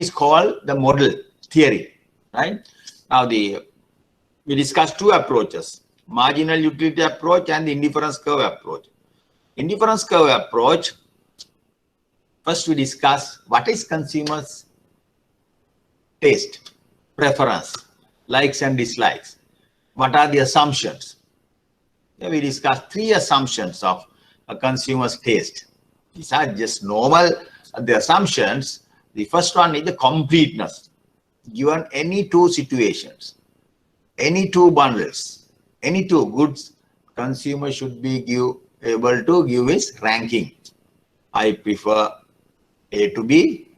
is called the model theory, right? Now we discussed two approaches, marginal utility approach and the indifference curve approach. Indifference curve approach, first we discuss what is consumers' taste, preference, likes and dislikes. What are the assumptions? Here we discuss three assumptions of a consumer's taste. These are just normal the assumptions. The first one is the completeness. Given any two situations, any two bundles, any two goods, consumer should be able to give his ranking. I prefer A to B,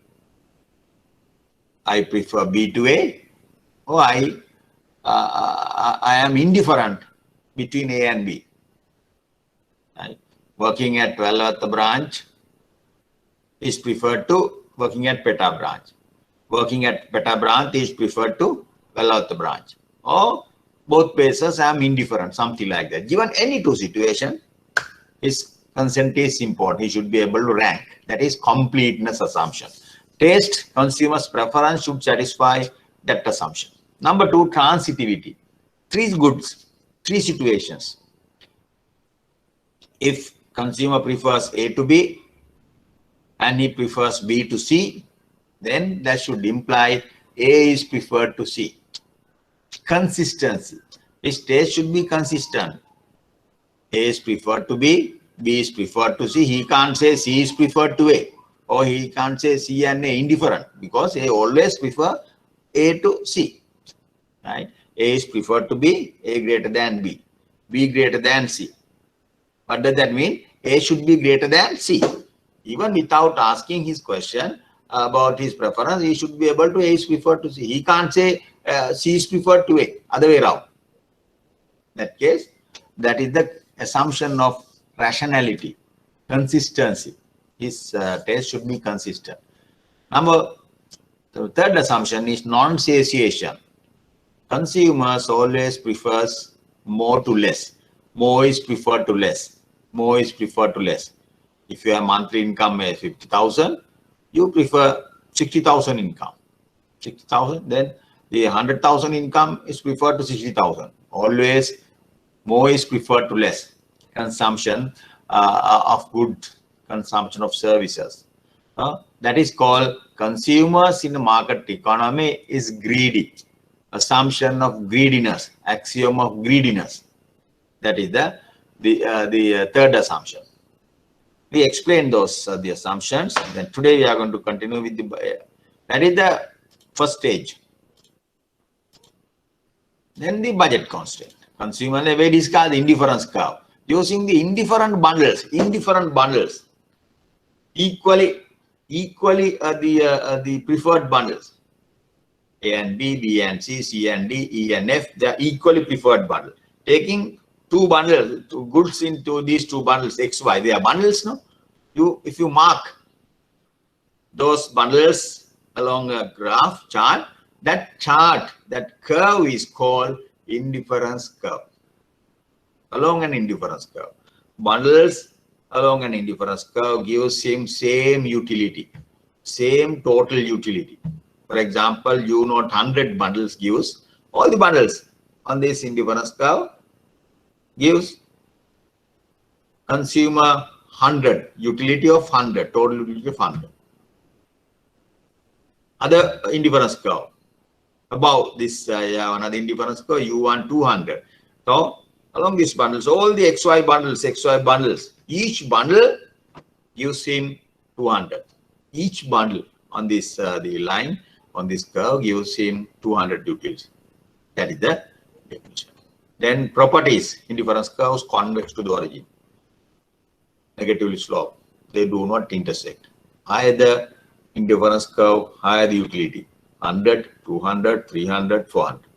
I prefer B to A, or I am indifferent between A and B. Right? Working at 12th branch is preferred to working at Peta branch. Working at Peta branch is preferred to 12th branch. Or both places I am indifferent, something like that. Given any two situations, his consent is important. He should be able to rank. That is completeness assumption. Taste, consumer's preference should satisfy that assumption. Number two, transitivity. Three goods, three situations. If consumer prefers A to B and he prefers B to C, then that should imply A is preferred to C. Consistency. His taste should be consistent. A is preferred to B, B is preferred to C. He can't say C is preferred to A, or he can't say C and A indifferent, because A always prefer A to C. Right? A is preferred to B, A greater than B, B greater than C. What does that mean? A should be greater than C. Even without asking his question about his preference, he should be able to A is preferred to C. He can't say C is preferred to A, other way around. In that case, that is the assumption of rationality, consistency. His taste should be consistent. The third assumption is non-satiation. Consumers always prefers more to less. More is preferred to less. More is preferred to less. If your monthly income is 50,000, you prefer 60,000 income. 60,000, then the 100,000 income is preferred to 60,000. Always more is preferred to less. Consumption of good, consumption of services. That is called consumers in the market economy is greedy. Assumption of greediness, axiom of greediness. That is the third assumption. We explained those the assumptions. Then today we are going to continue with that is the first stage. Then the budget constraint. Consumer level is called the indifference curve. Using the indifferent bundles, equally the preferred bundles. A and B, B and C, C and D, E and F, they are equally preferred bundle. Taking two bundles, two goods into these two bundles, X, Y, they are bundles, no? If you mark those bundles along a graph chart, that curve is called indifference curve. Along an indifference curve. Bundles along an indifference curve gives him same utility, same total utility. For example, 100 bundles gives all the bundles on this indifference curve gives consumer 100, utility of 100, total utility of 100. Other indifference curve. Above this another indifference curve, you want 200. So along these bundles, all the XY bundles, each bundle gives him 200. Each bundle on this the line on this curve gives him 200 utilities. That is the definition. Then properties, indifference curves convex to the origin, negatively slope. They do not intersect. Higher the indifference curve, higher the utility. 100, 200, 300, 400.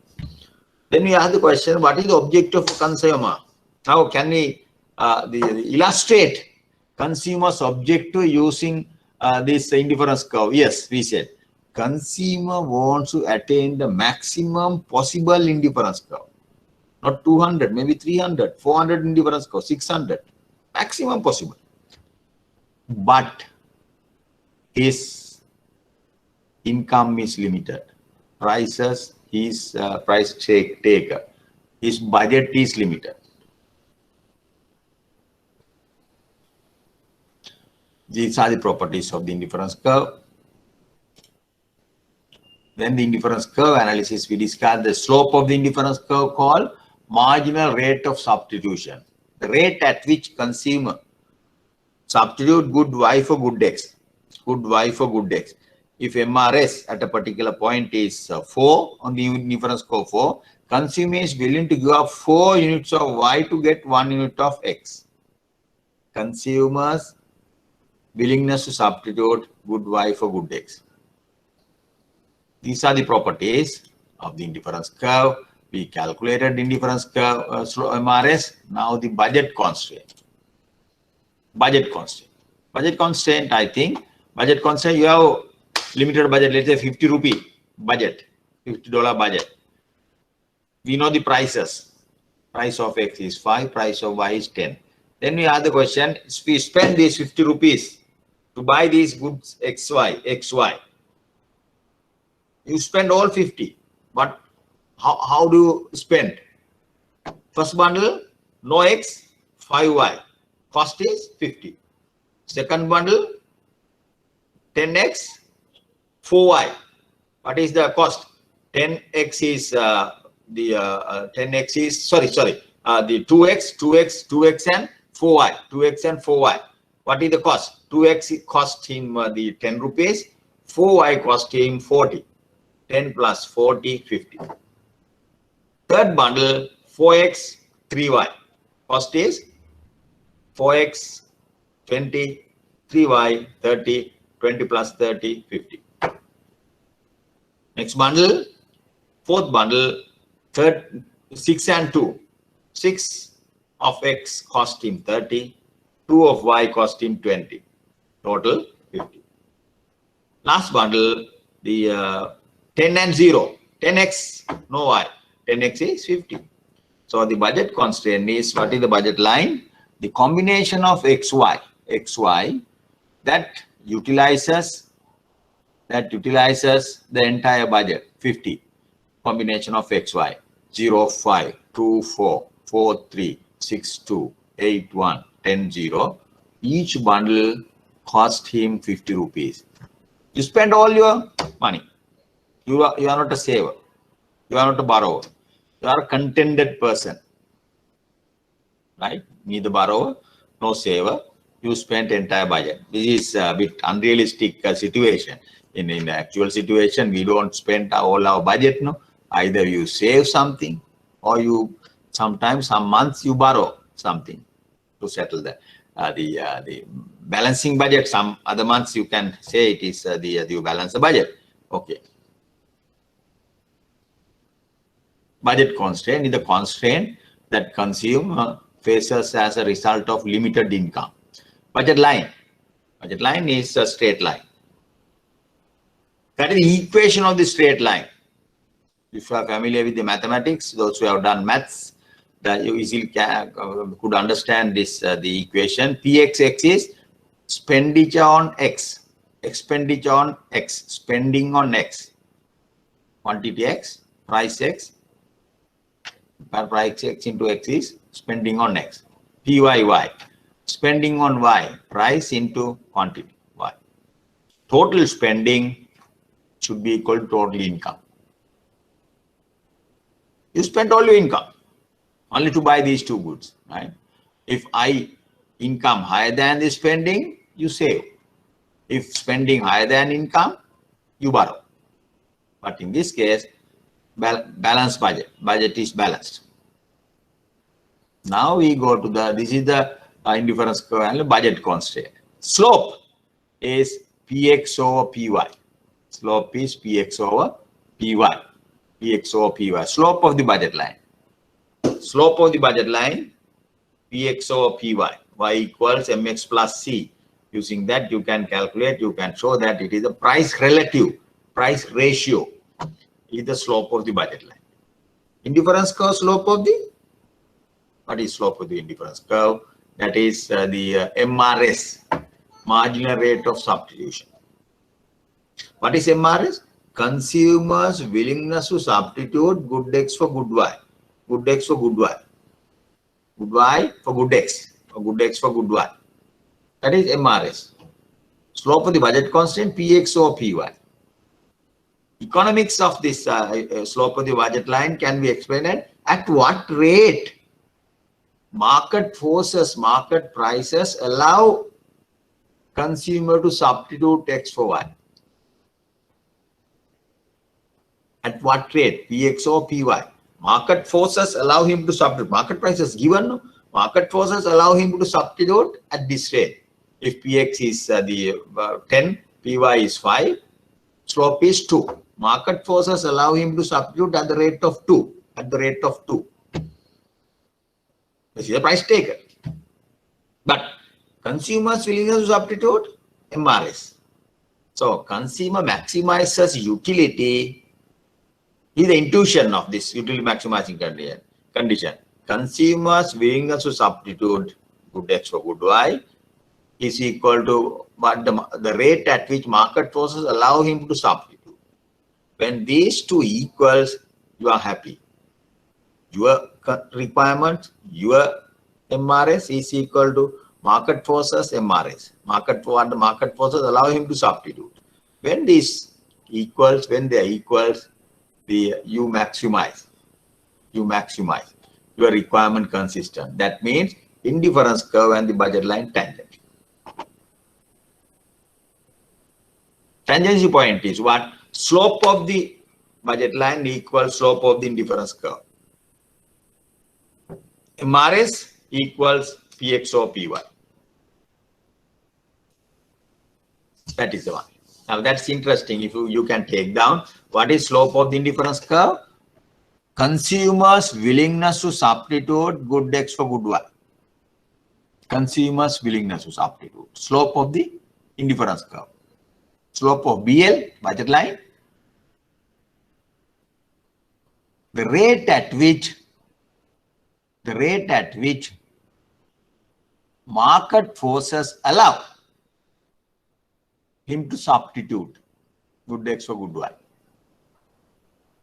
Then we ask the question, what is the objective of consumer? How can we illustrate consumer's objective using this indifference curve? Yes, we said consumer wants to attain the maximum possible indifference curve. Not 200, maybe 300, 400 indifference curve, 600, maximum possible. But his income is limited. Prices, his price taker. His budget is limited. These are the properties of the indifference curve. Then the indifference curve analysis, we discuss the slope of the indifference curve called marginal rate of substitution. The rate at which consumer substitute good Y for good X. Good Y for good X. If MRS at a particular point is 4 on the indifference curve 4, consumer is willing to give up 4 units of Y to get 1 unit of X. Consumers' willingness to substitute good Y for good X. These are the properties of the indifference curve. We calculated the indifference curve MRS. Now the budget constraint. Budget constraint. Budget constraint, I think. Budget constraint, you have limited budget, let's say 50 rupee budget, $50 budget. We know the prices. Price of X is 5, price of Y is 10. Then we ask the question, if we spend these 50 rupees to buy these goods XY, you spend all 50, but how do you spend? First bundle, no X, 5Y, cost is 50. Second bundle, 10X, 4Y. What is the cost? 10X is the 10X is, sorry, the 2X and 4Y, 2X and 4Y. What is the cost? 2X cost him the 10 rupees, 4Y cost him 40. 10 plus 40, 50. Third bundle, 4X, 3Y. Cost is 4X, 20, 3Y, 30, 20 plus 30, 50. Next bundle, fourth bundle, 6 and 2. 6 of X cost him 30, 2 of Y cost him 20. Total 50. Last bundle, the 10 and 0, 10X, no Y, 10X is 50. So the budget constraint is, what is the budget line? The combination of XY that utilizes the entire budget, 50. Combination of XY, 0, 5, 2, 4, 4, 3, 6, 2, 8, 1, 10, 0. Each bundle cost him 50 rupees. You spend all your money. You are not a saver. You are not a borrower. You are a contented person. Right? Neither borrower, no saver. You spent entire budget. This is a bit unrealistic situation. In the actual situation, we don't spend all our budget. No, either you save something, or you sometimes some months you borrow something to settle the balancing budget. Some other months you can say it is you balance the budget. Okay. Budget constraint is the constraint that consumer faces as a result of limited income. Budget line. Budget line is a straight line. That is the equation of the straight line. If you are familiar with the mathematics, those who have done maths, that you easily could understand this the equation. PXX is expenditure on X, expenditure on X, spending on X, quantity X, price X. Price X into X is spending on X. PYY, spending on Y, price into quantity Y. Total spending should be equal to total income. You spent all your income only to buy these two goods, right? If income higher than the spending, you save. If spending higher than income, you borrow. But in this case, balanced budget. Budget is balanced. Now we go to this is the indifference curve and budget constraint. Slope is Px over Py. Slope is Px over Py. Px over Py. Slope of the budget line. Slope of the budget line, Px over Py. Y equals Mx plus C. Using that, you can calculate, you can show that it is a price ratio is the slope of the budget line. Indifference curve slope of the, what is slope of the indifference curve? That is the MRS, marginal rate of substitution. What is MRS? Consumers' willingness to substitute good X for good Y. Good X for good Y. Good Y for good X. Or good X for good Y. That is MRS. Slope of the budget constant, PX or PY. Economics of this slope of the budget line can be explained at what rate market forces, market prices allow consumer to substitute X for Y. At what rate? PX or PY. Market forces allow him to substitute. Market prices given. Market forces allow him to substitute at this rate. If PX is 10, PY is 5, slope is 2. Market forces allow him to substitute at the rate of 2. At the rate of 2. This is the price taken. But consumers willingness to substitute, MRS. So consumer maximizes utility is the intuition of this utility maximizing condition. Consumers willingness to substitute good X for good Y is equal to what the rate at which market forces allow him to substitute. When these two equals, you are happy. Your requirement, your MRS is equal to market forces MRS. Market forces allow him to substitute. When these equals, when they are equals, you maximize your requirement consistent. That means indifference curve and the budget line tangent. Tangency point is what? Slope of the budget line equals slope of the indifference curve. MRS equals PX or PY. That is the one. Now that's interesting. If you can take down what is slope of the indifference curve? Consumers' willingness to substitute good X for good Y. Consumers' willingness to substitute. Slope of the indifference curve. Slope of BL, budget line. The rate at which market forces allow him to substitute good X for good Y.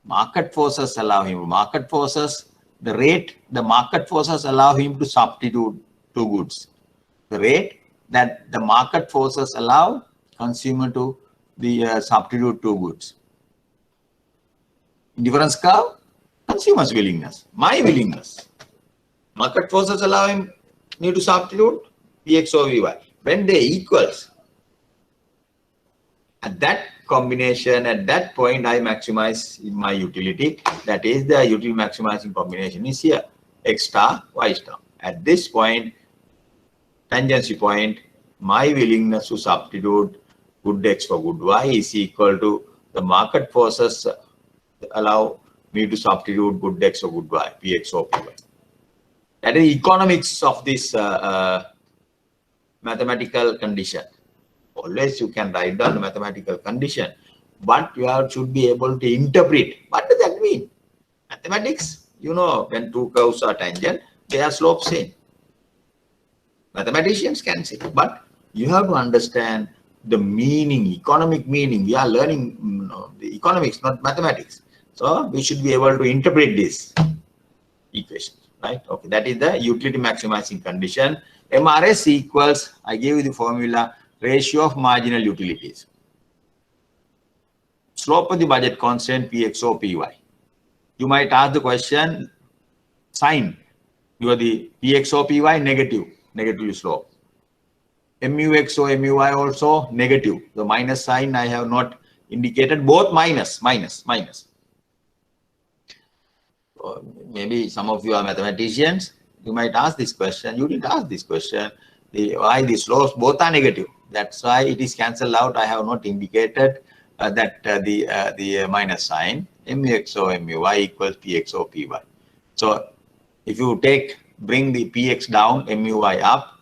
Market forces allow him. Market forces, the rate the market forces allow him to substitute two goods. The rate that the market forces allow consumer to substitute two goods. Indifference curve, consumer's willingness, my willingness. Market forces allow me to substitute PX or VY. When they equals, at that combination, at that point, I maximize my utility. That is the utility maximizing combination is here, X star, Y star. At this point, tangency point, my willingness to substitute good X for good Y is equal to the market forces allow me to substitute good X or good Y, PX or PY. That is economics of this mathematical condition. Always you can write down the mathematical condition, but you should be able to interpret. What does that mean? Mathematics, you know, when two curves are tangent, they are slope same. Mathematicians can say, but you have to understand the meaning, economic meaning. We are learning the economics, not mathematics. So we should be able to interpret this equation, right? Okay, that is the utility maximizing condition. MRS equals, I gave you the formula, ratio of marginal utilities. Slope of the budget constant PX or PY. You might ask the question, sign, you are the PX or PY negative slope. MUX or MUY also negative. The minus sign I have not indicated, both minus. Maybe some of you are mathematicians, you might ask this question. You didn't ask this question. Why the slopes both are negative? That's why it is cancelled out. I have not indicated that the minus sign. MUX or MUY equals PX or PY. So if you bring the PX down, MUY up,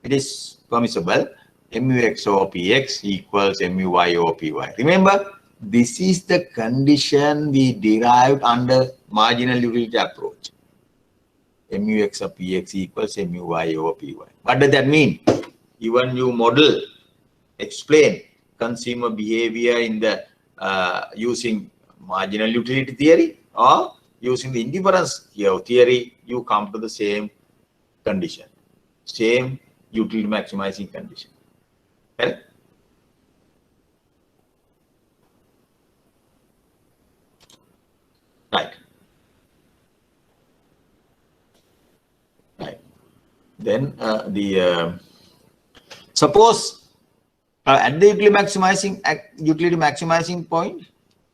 it is permissible. MUX or PX equals MUY or PY. Remember, this is the condition we derived under marginal utility approach. MUX or PX equals MUY or PY. What does that mean? Even you model, explain, consumer behavior in the using marginal utility theory or using the indifference theory, you come to the same condition, same utility maximizing condition. Correct? Right. Right. Then suppose at the utility maximizing point,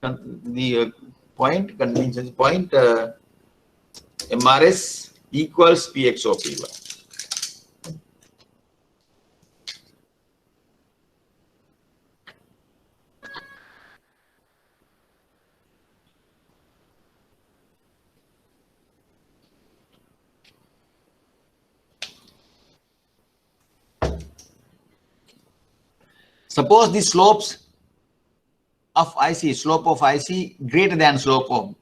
the point convenience point MRS equals PXO PY. Suppose the slopes of IC, slope of IC greater than slope of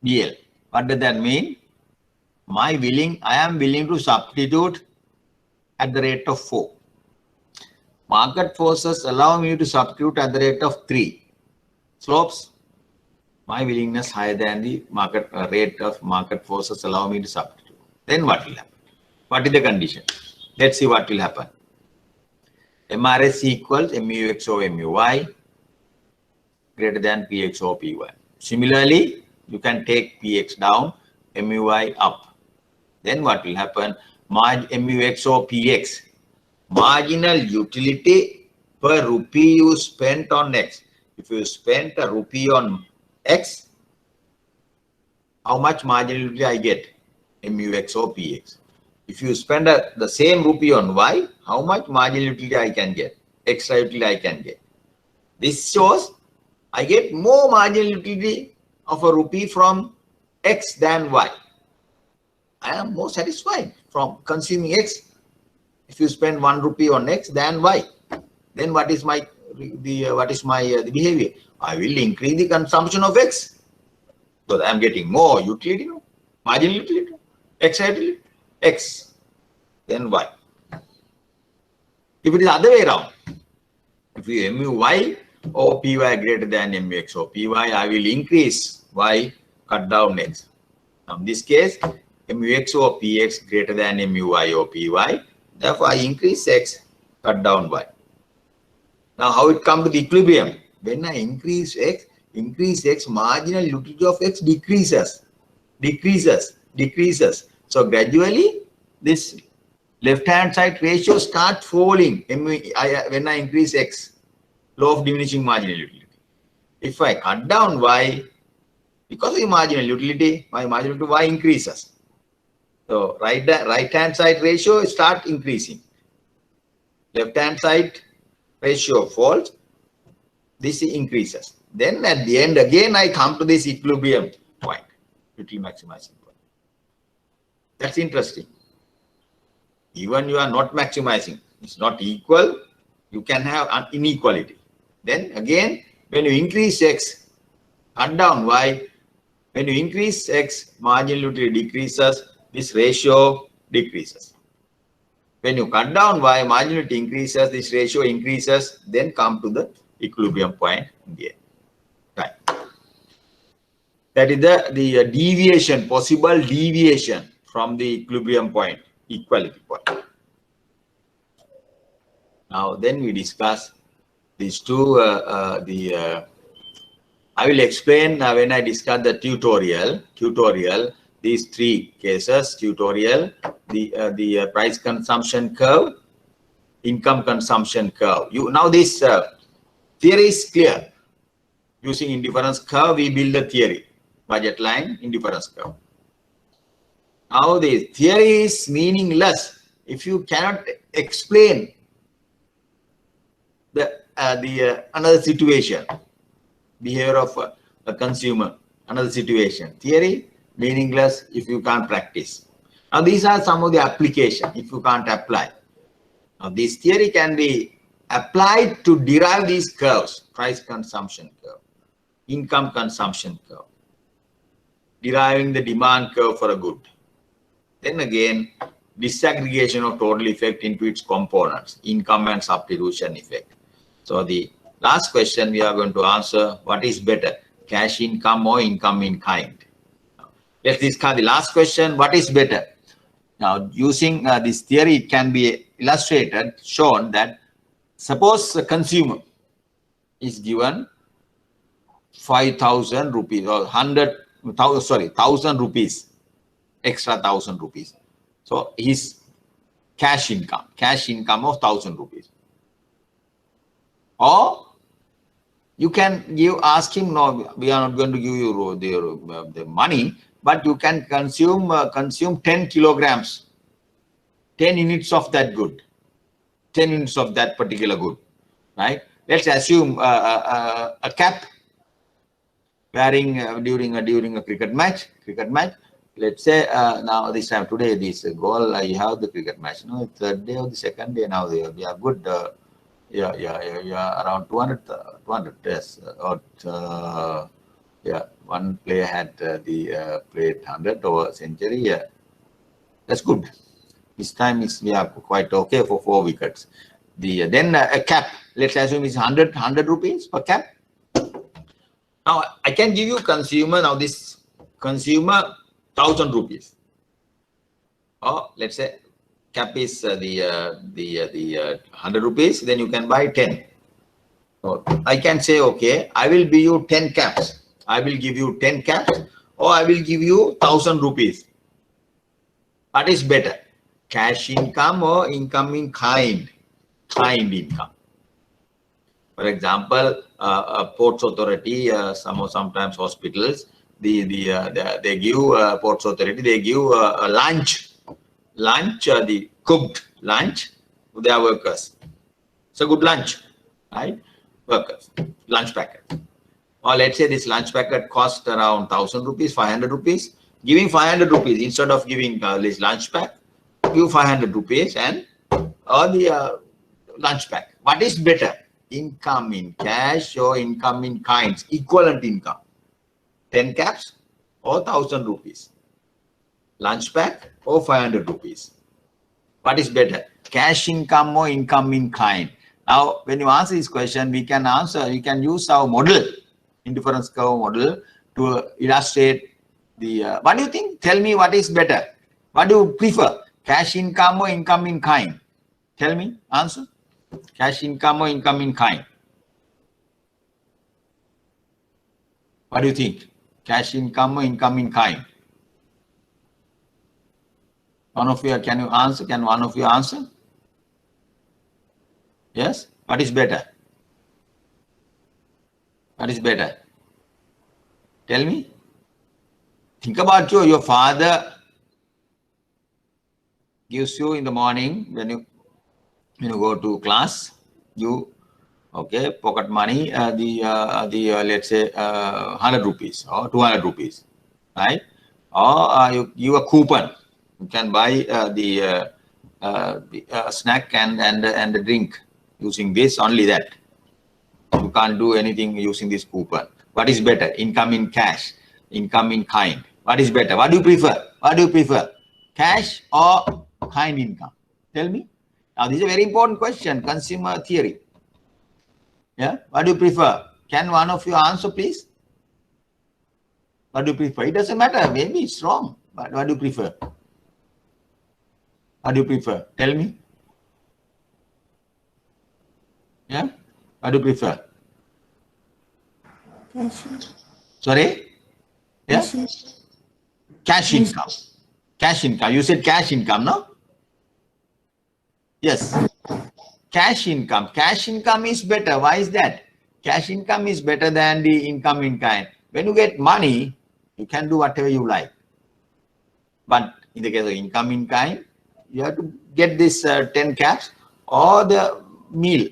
BL. What does that mean? I am willing to substitute at the rate of 4. Market forces allow me to substitute at the rate of 3. Slopes, my willingness higher than the market rate of market forces allow me to substitute. Then what will happen? What is the condition? Let's see what will happen. MRS equals MUX over MUY greater than PX over PY. Similarly, you can take PX down, MUY up. Then what will happen? MUX over PX. Marginal utility per rupee you spent on X. If you spent a rupee on X, how much marginal utility I get? MUX over PX. If you spend the same rupee on Y, how much marginal utility I can get? Extra utility I can get. This shows I get more marginal utility of a rupee from X than Y. I am more satisfied from consuming X. If you spend 1 rupee on X than Y, then what is my behavior? I will increase the consumption of X because I am getting more utility, marginal utility, extra utility, X, then Y. If it is the other way around, if you MUY or PY greater than MUX or PY, I will increase Y, cut down X. Now, in this case, MUX or PX greater than MUY or PY, therefore I increase X, cut down Y. Now, how it comes to the equilibrium? When I increase X, marginal utility of X decreases. So gradually, this left-hand side ratio starts falling when I increase X, law of diminishing marginal utility. If I cut down Y, because of the marginal utility, my marginal utility Y increases. So right-hand side ratio start increasing. Left-hand side ratio falls, this increases. Then at the end again I come to this equilibrium point, utility maximizing point. That's interesting. Even you are not maximizing, it's not equal, you can have an inequality. Then again, when you increase X, cut down Y, when you increase X, marginal utility decreases, this ratio decreases. When you cut down Y, marginal utility increases, this ratio increases, then come to the equilibrium point in the end. Right. That is the deviation, possible deviation from the equilibrium point, equality point. Now, then we discuss these two. I will explain when I discuss the tutorial. These 3 cases: tutorial, the price consumption curve, income consumption curve. Now this theory is clear. Using indifference curve, we build a theory. Budget line, indifference curve. Now the theory is meaningless if you cannot explain another situation, behavior of a consumer, another situation. Theory meaningless if you can't practice. Now these are some of the applications if you can't apply. Now this theory can be applied to derive these curves: price consumption curve, income consumption curve, deriving the demand curve for a good. Then again, disaggregation of total effect into its components, income and substitution effect. So the last question we are going to answer, what is better, cash income or income in kind? Let's discuss the last question, what is better? Now, using this theory, it can be illustrated, shown that suppose a consumer is given 5,000 rupees or 1,000 rupees, extra 1,000 rupees. So his cash income of 1,000 rupees. Or you can ask him, no, we are not going to give you the money, but you can consume 10 kilograms, 10 units of that good, 10 units of that particular good, right? Let's assume a cap wearing during a cricket match. Let's say now this time today, this goal, I have the cricket match. No, third day or the second day now they are good. Around 200 tests. One player had played 100 over century. Yeah, that's good. This time is quite okay for 4 wickets. Then a cap. Let's assume it's 100 rupees per cap. Now I can give you consumer. Now this consumer 1,000 rupees. Or let's say cap is the 100 rupees. Then you can buy 10. So I can say, okay, I will give you 10 caps. I will give you 10 caps, or I will give you 1,000 rupees. What is better, cash income or income in kind? Kind income. For example, Ports Authority, sometimes hospitals, they give Ports Authority, they give a lunch, the cooked lunch to their workers. It's a good lunch, right? Workers, lunch packet. Or let's say this lunch packet cost around 1,000 rupees, 500 rupees. Giving 500 rupees instead of giving this lunch pack, give 500 rupees and the lunch pack. What is better? Income in cash or income in kinds, equivalent income. 10 caps or 1,000 rupees. Lunch pack or 500 rupees. What is better? Cash income or income in kind? Now, when you answer this question, we can use our model, indifference curve model, to illustrate the, what do you think? Tell me what is better. What do you prefer? Cash income or income in kind? Tell me, answer. Cash income or income in kind? What do you think? Cash income or income in kind? One of you, can you answer? Can one of you answer? Yes? What is better? What is better? Tell me. Think about your father gives you in the morning when you go to class, you pocket money, let's say 100 rupees or 200 rupees, right? Or you give a coupon. You can buy the snack and the drink using this, only that. You can't do anything using this coupon. What is better? Income in cash, income in kind. What is better? What do you prefer? What do you prefer? Cash or kind income? Tell me. Now, this is a very important question, consumer theory. Yeah, what do you prefer? Can one of you answer, please? What do you prefer? It doesn't matter. Maybe it's wrong. But what do you prefer? What do you prefer? Tell me. Yeah? What do you prefer? Cash. Sorry? Yeah? Cash income. Cash income. You said cash income, no? Yes. Cash income. Cash income is better. Why is that? Cash income is better than the income in kind. When you get money, you can do whatever you like. But in the case of income in kind, you have to get this 10 caps or the meal.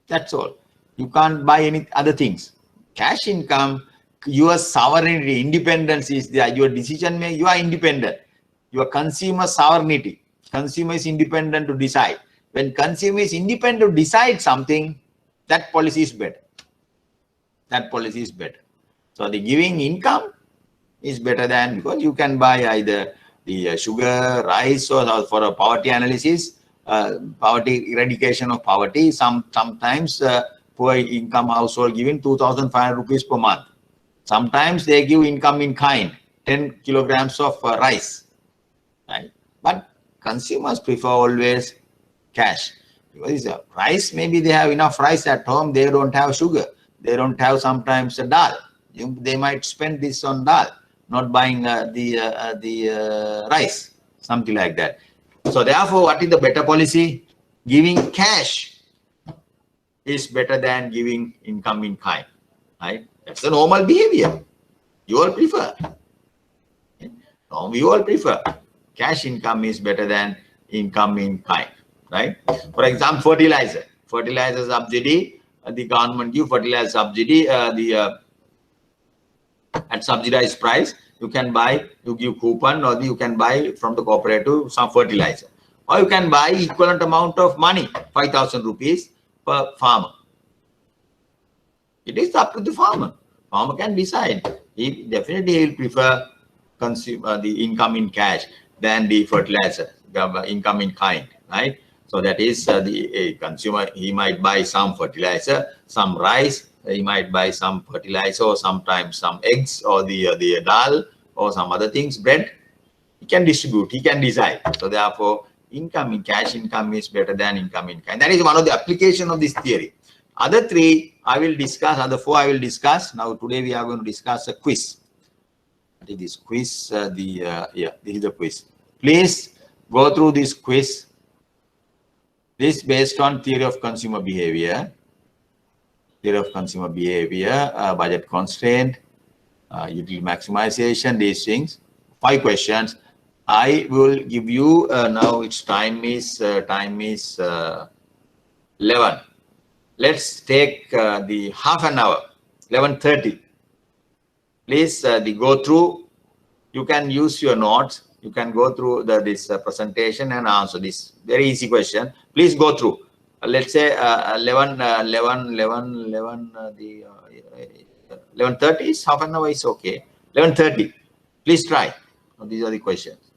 That's all. You can't buy any other things. Cash income, your sovereignty, independence is there. Your decision making, you are independent. Your consumer sovereignty. Consumer is independent to decide. When consumer is independent to decide something, that policy is better. That policy is better. So the giving income is better than, because you can buy either the sugar, rice, or for a poverty analysis, poverty, eradication of poverty. Sometimes poor income household giving 2,500 rupees per month. Sometimes they give income in kind, 10 kilograms of rice, right? But consumers prefer always cash. Because rice, maybe they have enough rice at home, they don't have sugar, they don't have sometimes a dal. They might spend this on dal, not buying the rice, something like that. So therefore, what is the better policy? Giving cash is better than giving income in kind, right? That's the normal behavior. You all prefer. We all prefer. Cash income is better than income in kind, right? For example, fertilizer. Fertilizer subsidy, the government give fertilizer subsidy, at subsidized price. You can buy, you give coupon, or you can buy from the cooperative some fertilizer. Or you can buy equivalent amount of money, 5,000 rupees per farmer. It is up to the farmer. Farmer can decide. He definitely will prefer the income in cash than the fertilizer, income in kind, right? So that is the consumer, he might buy some fertilizer, some rice, he might buy some fertilizer, or sometimes some eggs, or the dal, or some other things, bread. He can distribute, he can decide. So therefore, income in cash income is better than income in kind. That is one of the application of this theory. Other three I will discuss, other four I will discuss. Now today we are going to discuss a quiz. This quiz, this is the quiz. Please go through this quiz. This is based on theory of consumer behavior. Theory of consumer behavior, budget constraint, utility maximization, these things. 5 questions. I will give you, now its time is 11. Let's take the half an hour, 11:30. Please go through. You can use your notes. You can go through this presentation and answer this very easy question. Please go through. Let's say 11:30 is half an hour is okay. 11:30. Please try. These are the questions.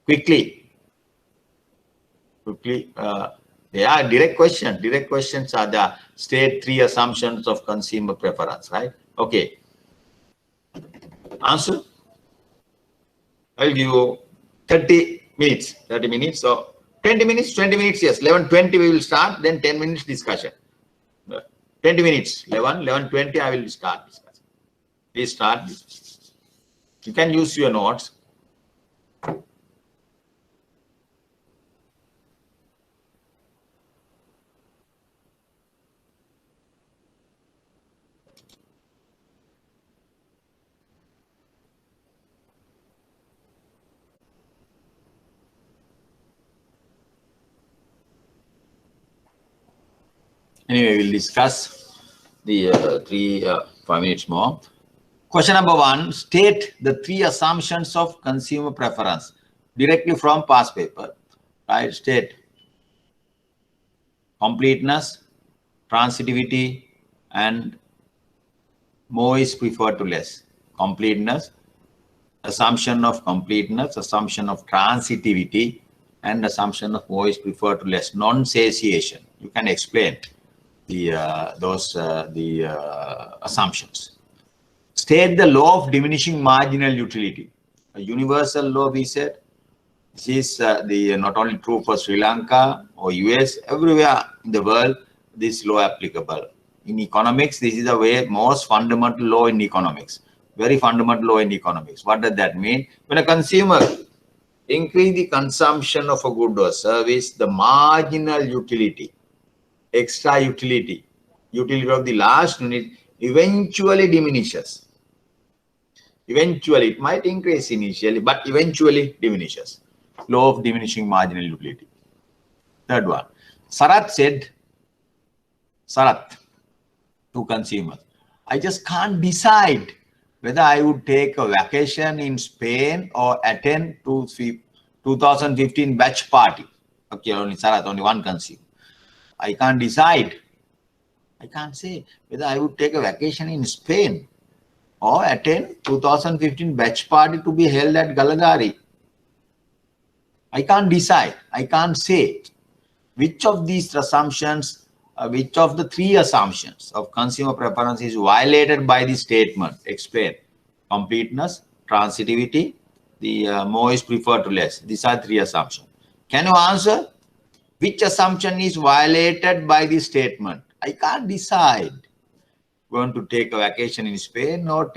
Quickly. They are direct questions. Direct questions are the state 3 assumptions of consumer preference, right? Okay. Answer. I'll give you 30 minutes. 30 minutes. So 20 minutes, 20 minutes, yes. 11:20 we will start, then 10 minutes discussion. 20 minutes. 11:20 I will start discussion. Please start. You can use your notes. Anyway, we'll discuss the 5 minutes more. Question number 1, state the 3 assumptions of consumer preference directly from past paper, right? State completeness, transitivity, and more is preferred to less. Completeness, assumption of completeness, assumption of transitivity, and assumption of more is preferred to less. Non-satiation. You can explain the assumptions. State the law of diminishing marginal utility. A universal law, we said. This is not only true for Sri Lanka or US, everywhere in the world, this law applicable. In economics, this is the most fundamental law in economics. Very fundamental law in economics. What does that mean? When a consumer increase the consumption of a good or service, the marginal utility, extra utility of the last unit eventually diminishes. Eventually, it might increase initially, but eventually diminishes. Law of diminishing marginal utility. Third one. Sarath said, to consumers, I just can't decide whether I would take a vacation in Spain or attend to 2015 batch party. Okay, only Sarath, only one consumer. I can't decide. I can't say whether I would take a vacation in Spain or attend 2015 batch party to be held at Galagari. I can't decide. I can't say which of these assumptions, which of the three assumptions of consumer preference is violated by the statement. Explain. Completeness, transitivity, the more is preferred to less. These are three assumptions. Can you answer? Which assumption is violated by the statement? I can't decide. Going to take a vacation in Spain or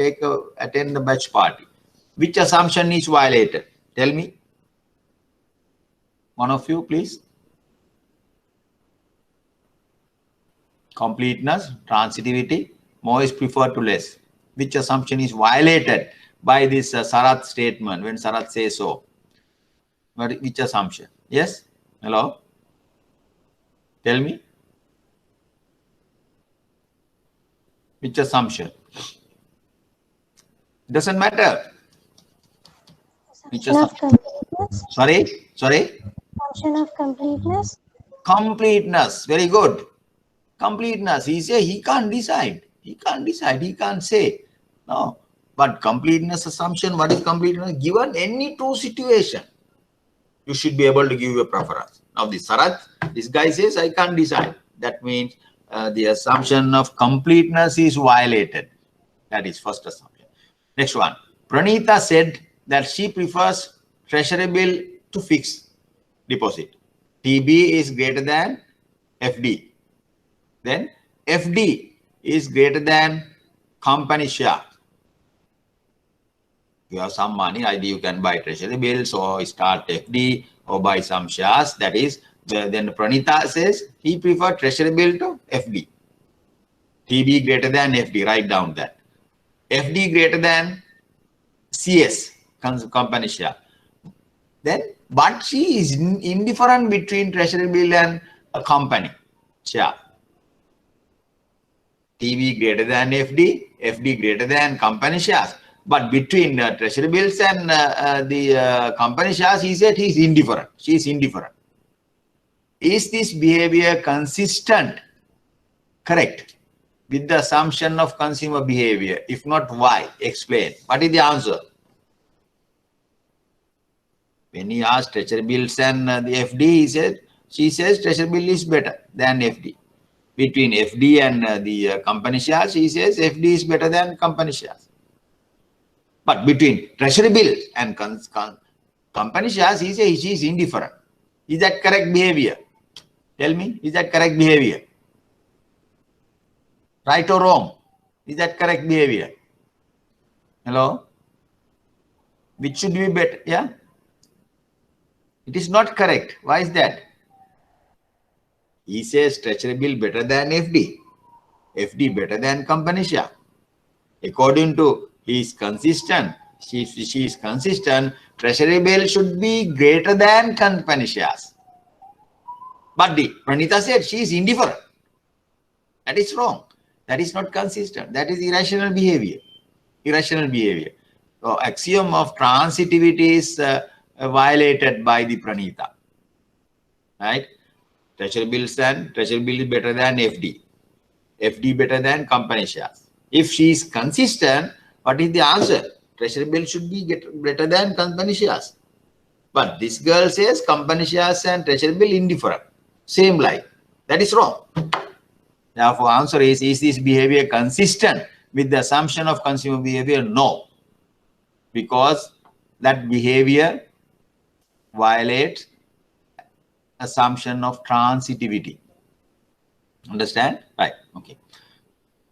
attend a batch party. Which assumption is violated? Tell me. One of you, please. Completeness, transitivity, more is preferred to less. Which assumption is violated by this Sarath statement when Sarath says so? Which assumption? Yes? Hello? Tell me. Which assumption? Doesn't matter. Which assumption? Sorry? Assumption of completeness. Completeness. Very good. Completeness. He can't decide. He can't say. No. But completeness assumption, what is completeness? Given any true situation, you should be able to give a preference. Now the Sarath, this guy says, I can't decide. That means the assumption of completeness is violated. That is first assumption. Next one. Pranita said that she prefers treasury bill to fixed deposit. TB is greater than FD. Then FD is greater than company share. You have some money, either you can buy treasury bills or start FD or buy some shares. That is, then Pranita says he prefers treasury bill to FD. TB greater than FD, write down that. FD greater than CS, company share. Then, but she is indifferent between treasury bill and a company share. TB greater than FD, FD greater than company shares. But between treasury bills and the company shares, he said he is indifferent. She is indifferent. Is this behavior consistent, correct, with the assumption of consumer behavior? If not, why? Explain. What is the answer? When he asked treasury bills and the FD, she says treasury bill is better than FD. Between FD and the company shares, he says FD is better than company shares. But between treasury bill and company shares, he says he is indifferent. Is that correct behavior? Tell me, is that correct behavior? Right or wrong? Is that correct behavior? Hello? Which should be better? Yeah? It is not correct. Why is that? He says treasury bill better than FD. FD better than company share. According to he is consistent. She is consistent. Treasury bill should be greater than company shares. But Pranita said she is indifferent. That is wrong. That is not consistent. That is irrational behavior. Irrational behavior. So axiom of transitivity is violated by the Pranita. Right? Treasury bills and treasury bill is better than FD. FD better than company shares. If she is consistent, what is the answer? Treasury bill should be better than company shares. But this girl says company shares and treasury bill indifferent. Same lie. That is wrong. Therefore, answer is this behavior consistent with the assumption of consumer behavior? No. Because that behavior violates assumption of transitivity. Understand? Right. Okay.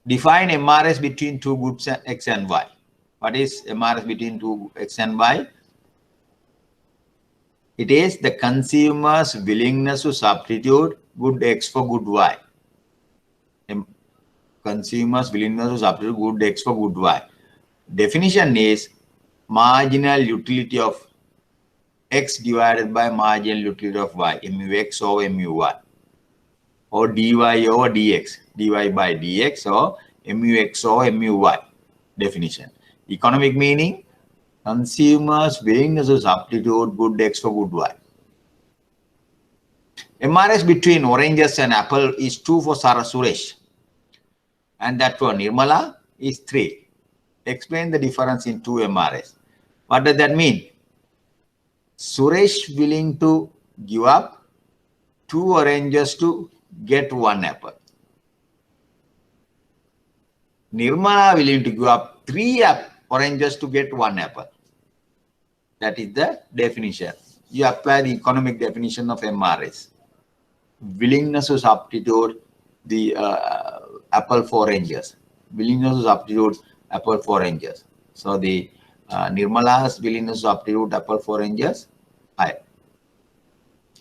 Define MRS between two groups X and Y. What is MRS between two X and Y? It is the consumer's willingness to substitute good X for good Y. Consumer's willingness to substitute good X for good Y. Definition is marginal utility of X divided by marginal utility of Y, MUX over MUY, or dy over dx, dy by dx, or MUX over MUY. Definition. Economic meaning, consumers' willingness to substitute good X for good Y. MRS between oranges and apple is 2 for Suresh, and that for Nirmala is 3. Explain the difference in 2 MRS. What does that mean? Suresh willing to give up 2 oranges to get 1 apple. Nirmala willing to give up 3 oranges to get 1 apple. That is the definition. You apply the economic definition of MRS. Willingness to substitute the apple for oranges. Willingness to substitute apple for oranges. So the Nirmala's willingness to substitute apple for oranges, high.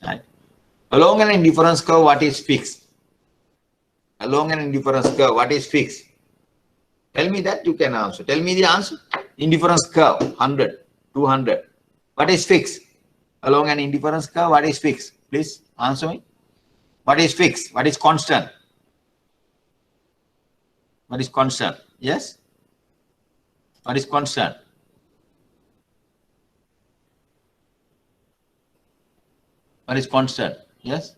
Right. Along an indifference curve, what is fixed? Along an indifference curve, what is fixed? Tell me that, you can answer. Tell me the answer. Indifference curve, 100, 200. What is fixed? Along an indifference curve, what is fixed? Please answer me. What is fixed? What is constant? What is constant? Yes? What is constant? What is constant? Yes?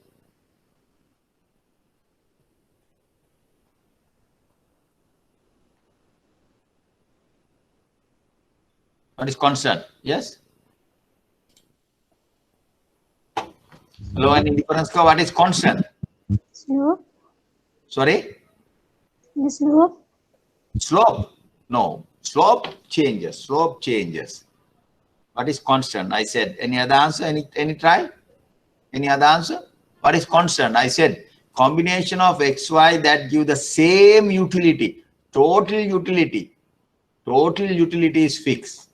What is constant? Yes? Hello, an indifference curve, what is constant? Slope. Sorry? The slope. Slope? No. Slope changes. Slope changes. What is constant? I said. Any other answer? Any try? Any other answer? What is constant? I said combination of xy that give the same utility. Total utility. Total utility is fixed.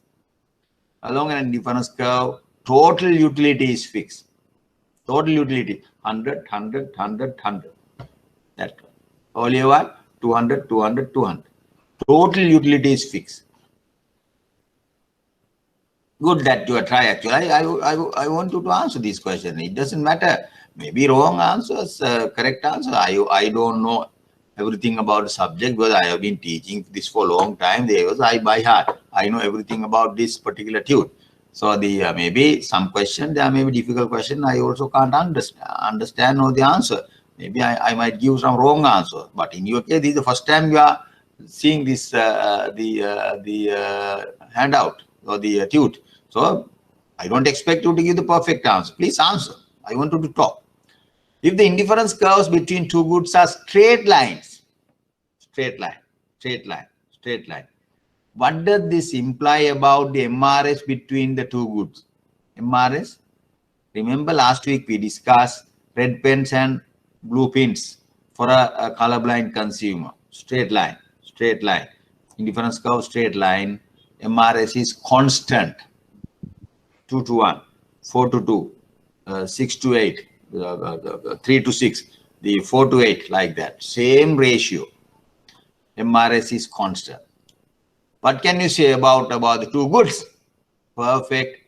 Along an indifference curve, total utility is fixed. Total utility 100, 100, 100, 100. That earlier one 200, 200, 200. Total utility is fixed. Good that you are trying. Actually, I want you to answer this question. It doesn't matter. Maybe wrong answers, correct answer. I don't know everything about the subject because I have been teaching this for a long time. I by heart. I know everything about this particular tune. So the maybe some question, there may be difficult question. I also can't understand or the answer. Maybe I might give some wrong answer. But in your case, this is the first time you are seeing this handout or the tune. So I don't expect you to give the perfect answer. Please answer. I want you to talk. If the indifference curves between two goods are straight lines, straight line, straight line, straight line. What does this imply about the MRS between the two goods? MRS, remember last week we discussed red pens and blue pins for a colorblind consumer. Straight line, straight line. Indifference curve, straight line. MRS is constant. 2 to 1, 4 to 2, 6 to 8, 3 to 6, the 4 to 8, like that. Same ratio. MRS is constant. What can you say about the two goods? Perfect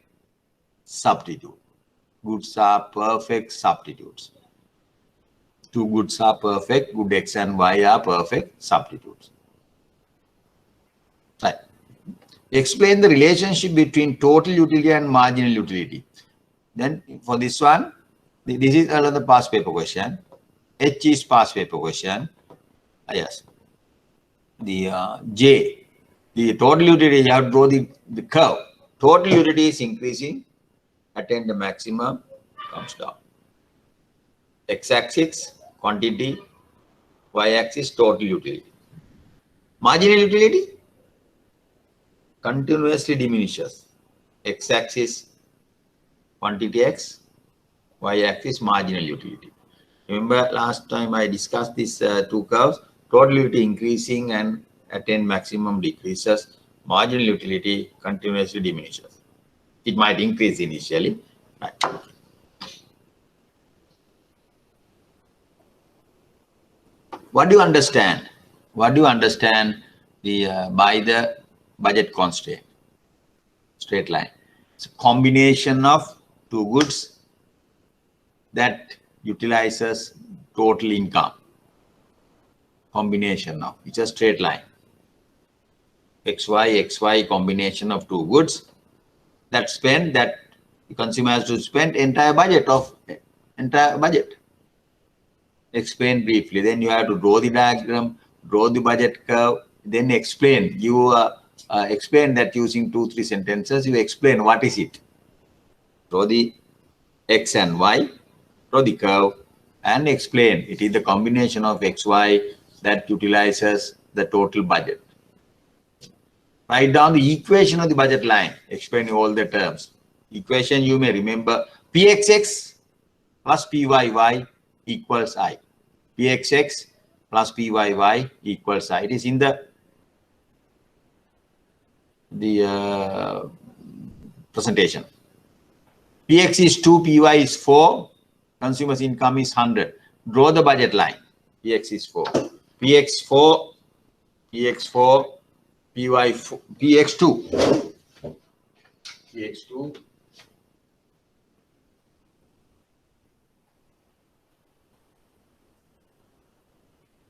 substitute. Goods are perfect substitutes. Two goods are perfect. Good X and Y are perfect substitutes. Right. Explain the relationship between total utility and marginal utility. Then for this one, this is another past paper question. H is past paper question. Yes. The J, the total utility, you have to draw the curve. Total utility is increasing, attain the maximum, comes down. X-axis, quantity, Y-axis, total utility. Marginal utility continuously diminishes. X-axis, quantity X, Y-axis, marginal utility. Remember last time I discussed these two curves, total utility increasing and attain maximum decreases, marginal utility continuously diminishes. It might increase initially. Right. What do you understand? What do you understand by the budget constraint? Straight line. It's a combination of two goods that utilizes total income. Combination of, it's a straight line. XY combination of two goods that spend, that the consumer has to spend entire budget. Explain briefly. Then you have to draw the diagram, draw the budget curve, then explain. You explain that using 2-3 sentences. You explain what is it. Draw the X and Y, draw the curve and explain. It is the combination of X, Y that utilizes the total budget. Write down the equation of the budget line, explaining all the terms. Equation you may remember, Pxx plus Pyy equals I. Pxx plus Pyy equals I. It is in the presentation. Px is 2, Py is 4, consumers income is 100. Draw the budget line. Px is 4. Px 4, Px 4, Py 4, Px 2. Px 2.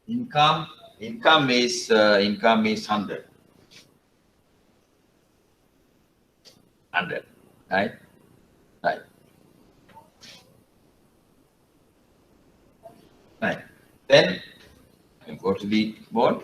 Income is 100. 100, right? Right. Right. Then I go to the board.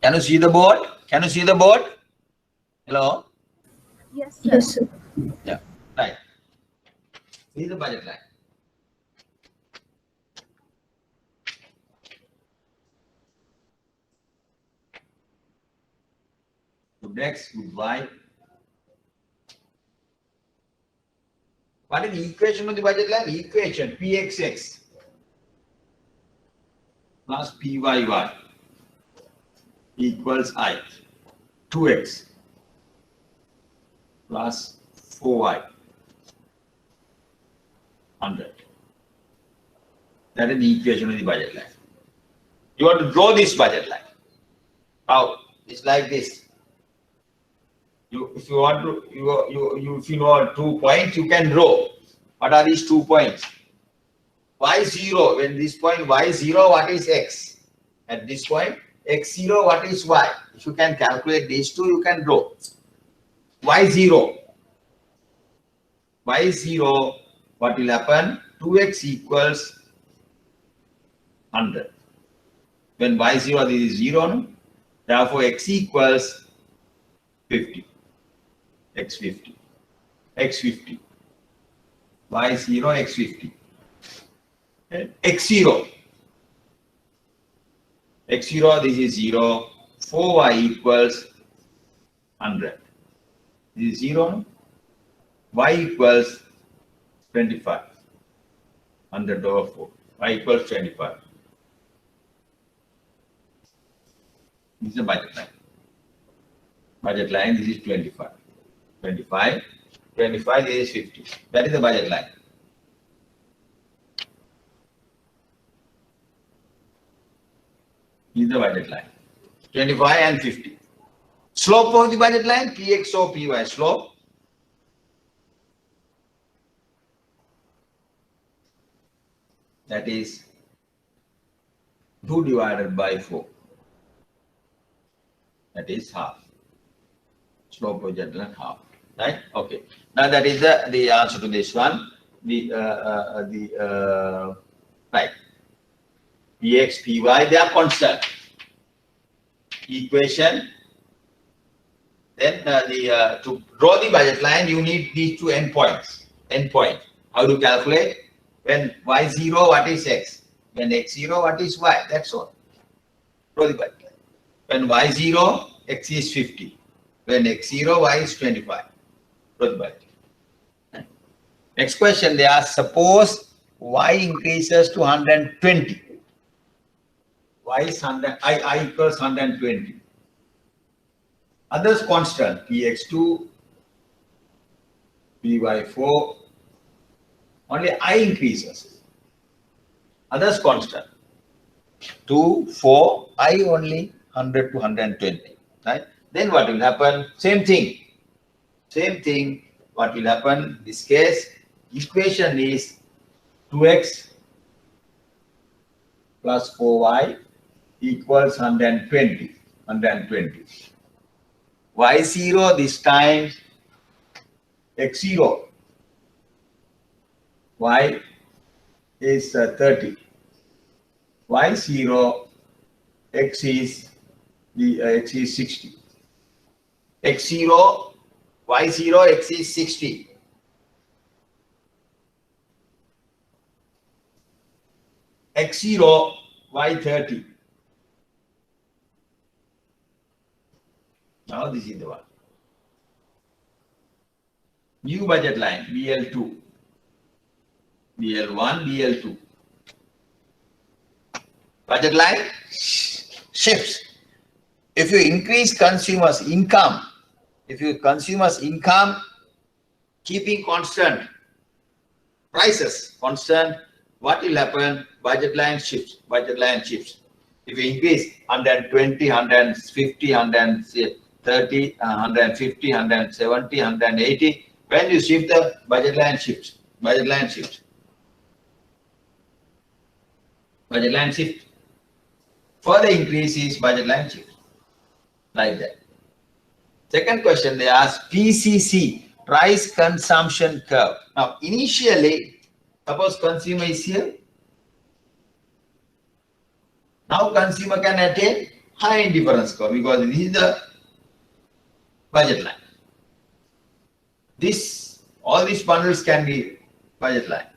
Can you see the board? Can you see the board? Hello? Yes, sir. Yes, sir. Yeah. Right. See the budget line. Good X, good Y. What is the equation of the budget line? Equation Pxx plus Pyy equals I. 2x plus 4y 100. That is the equation of the budget line. You want to draw this budget line. How? It's like this. If you want to, if you know 2 points, you can draw. What are these 2 points? Y0. When this point Y0, what is X? At this point, X0, what is Y? If you can calculate these two, you can draw. Y0. Y0, what will happen? 2x equals 100. When Y0 this is 0, no? Therefore X equals 50. X50. X50. Y0, X50. X0. X0, this is 0. 4y equals 100. This is 0. No? Y equals 25. 100 over 4. Y equals 25. This is the budget line. Budget line, this is 25. 25. 25, this is 50. That is the budget line. This is the budget line. 25 and 50. Slope of the budget line, Pxo Py slope. That is 2 divided by 4. That is half. Slope of budget line half. Right? Okay. Now that is the answer to this one. Right. Px, Py, they are constant. Equation. Then to draw the budget line, you need these two endpoints. Endpoint. How to calculate? When y0, what is x? When x0, what is y? That's all. Draw the budget line. When y0, x is 50. When x0, y is 25. Draw the budget line. Next question, they ask, suppose y increases to 120. Y is 100, I equals 120. Others constant, Px2, Py4, only I increases. Others constant, 2, 4, I only 100 to 120, right? Then what will happen? Same thing. Same thing, what will happen? In this case, equation is 2x plus 4y equals 120. 120. Y0 this time, x0. Y is 30. Y0, X is X is 60. X0, Y0, X is 60. X0, Y30. Now this is the one. New budget line, BL2, BL1, BL2. Budget line shifts. If you increase consumers' income, keeping constant, prices constant, what will happen? Budget line shifts, If you increase 120, 150, 130, 150, 170, 180, when you shift the budget line shifts, Budget line shift. Further increase is budget line shift. Like that. Second question, they ask PCC, price consumption curve. Now, initially, suppose consumer is here. Now, consumer can attain high indifference score because this is the budget line. All these bundles can be budget line.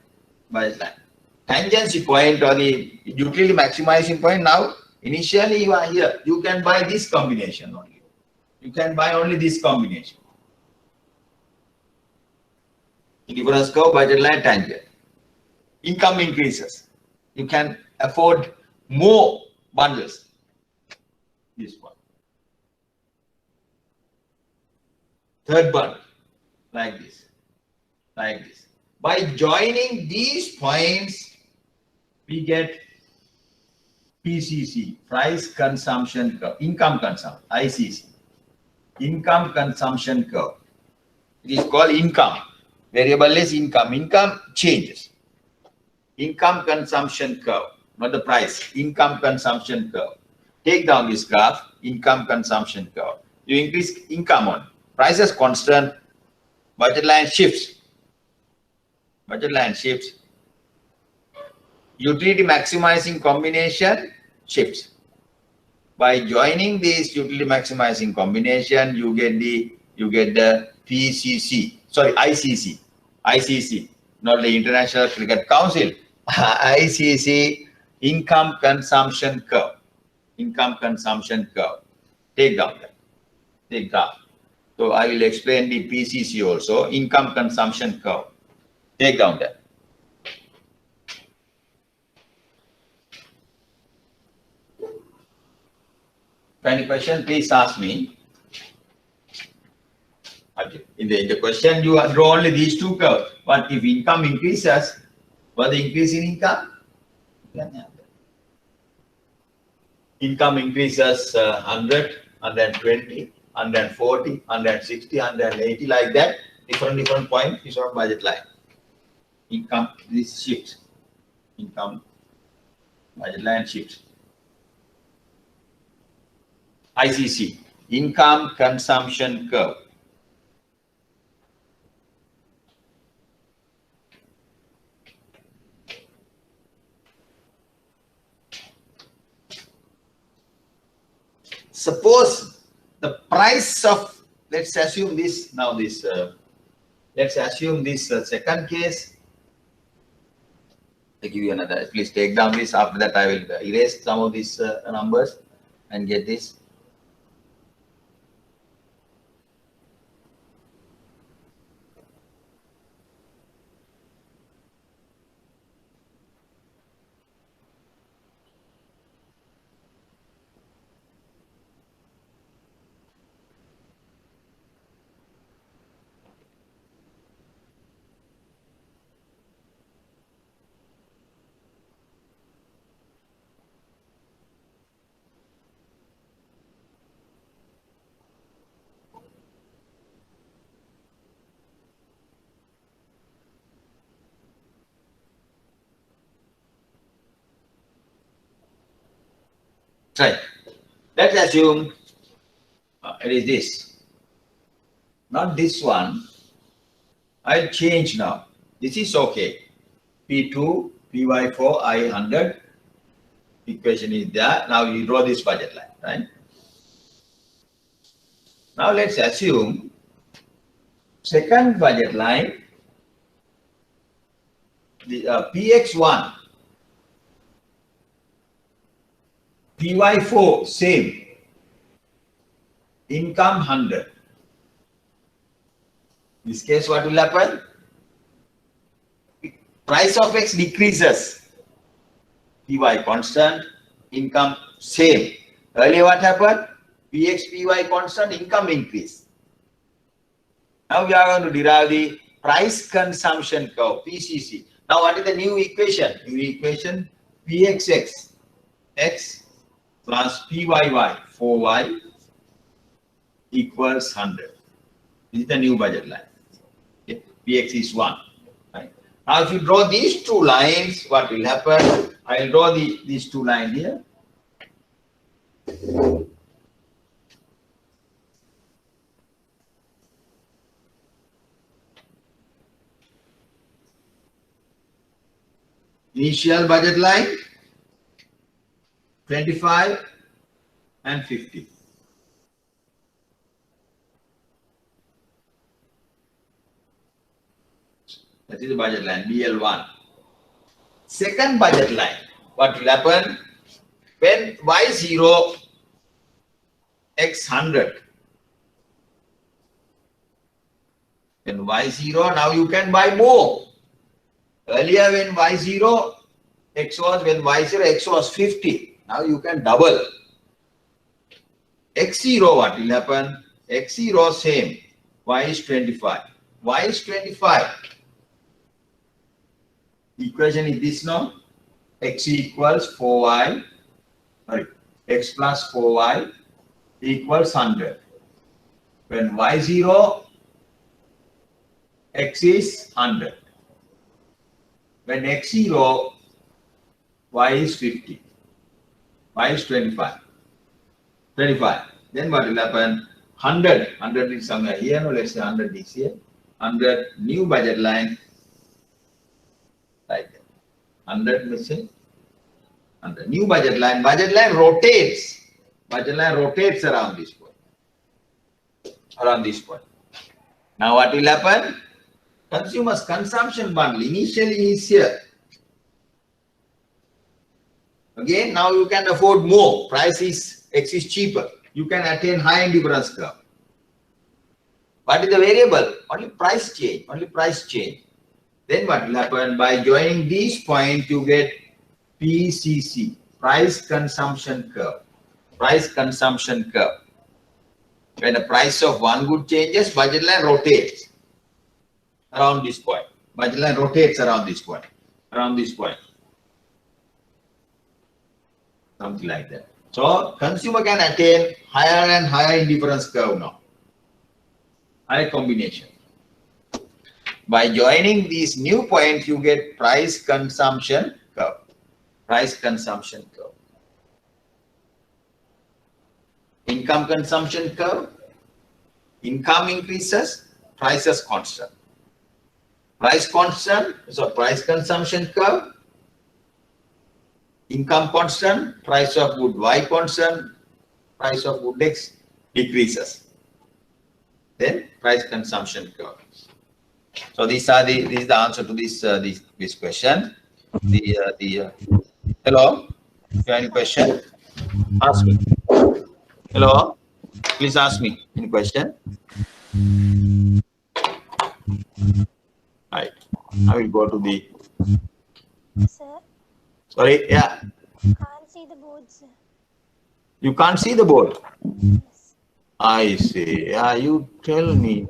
Tangency point or the utility maximizing point. Now, initially you are here. You can buy this combination only. You can buy only this combination. Difference curve, budget line, tangent. Income increases. You can afford more bundles. This one. Third bundle, like this. By joining these points, we get PCC, price consumption curve, income consumption, ICC, income consumption curve. It is called income. Variable is income. Income changes. Income consumption curve, not the price. Income consumption curve. Take down this graph, income consumption curve. You increase income on. Prices constant, budget line shifts. Utility maximizing combination shifts. By joining this utility maximizing combination, you get the PCC. Sorry, ICC, not the International Cricket Council. ICC, income consumption curve. Take down that. Take graph. So I will explain the PCC also. Income consumption curve. Take down that. Any question, please ask me. In the question, you draw only these two curves. But if income increases, what the increase in income? Income increases 100, 120, 140, 160, 180, like that. Different points, different budget line. Income, this shifts. Income, budget line shifts. ICC, income consumption curve. Suppose the price of, let's assume this, let's assume this second case. I give you another, please take down this. After that, I will erase some of these numbers and get this. Right. Let's assume it is this. Not this one. I'll change now. This is okay. P2, PY4, I100. Equation is there. Now you draw this budget line, right? Now let's assume second budget line, the PX1, PY4 same, income 100. In this case, what will happen? Price of X decreases, PY constant, income same. Earlier what happened? PX, PY constant, income increase. Now we are going to derive the price consumption curve, PCC. Now what is the new equation? New equation, PXX, X plus PYY, 4Y equals 100. This is the new budget line. Okay. PX is 1. Right? Now if you draw these two lines, what will happen? I will draw these two lines here. Initial budget line 25 and 50. That is the budget line, BL1. Second budget line, what will happen? When Y0, X100. When Y0, now you can buy more. Earlier when Y0, X was, when Y0, X was 50. Now you can double. X0, what will happen? X0 same. Y is 25. Y is 25. Equation is this now. X equals 4Y. Sorry. X plus 4Y equals 100. When Y0, X is 100. When X0, Y is 50. Y is 25. 25. Then what will happen? 100. 100 is somewhere here. No, let's say 100 is here. 100 new budget line. Like that. 100 missing. 100 new budget line. Budget line rotates. Budget line rotates around this point. Around this point. Now what will happen? Consumers consumption bundle initially is here. Again, now you can afford more. Price is X is cheaper. You can attain high indifference curve. What is the variable? Only price change. Only price change. Then what will happen? By joining these points, you get PCC, price consumption curve. Price consumption curve. When the price of one good changes, budget line rotates around this point. Budget line rotates around this point. Around this point. Something like that. So consumer can attain higher and higher indifference curve now. Higher combination. By joining these new points, you get price consumption curve. Price consumption curve. Income consumption curve. Income increases, prices constant. Price constant, so price consumption curve. Income constant, price of good Y constant, price of good X decreases. Then price consumption curve. So this is the answer to this question. Hello, if you have any question, ask me. Hello, please ask me any question. Right, I will go to the. Sir, Sorry, yeah. can't see the board, sir. You can't see the board. Yes. I see. Yeah, you tell me.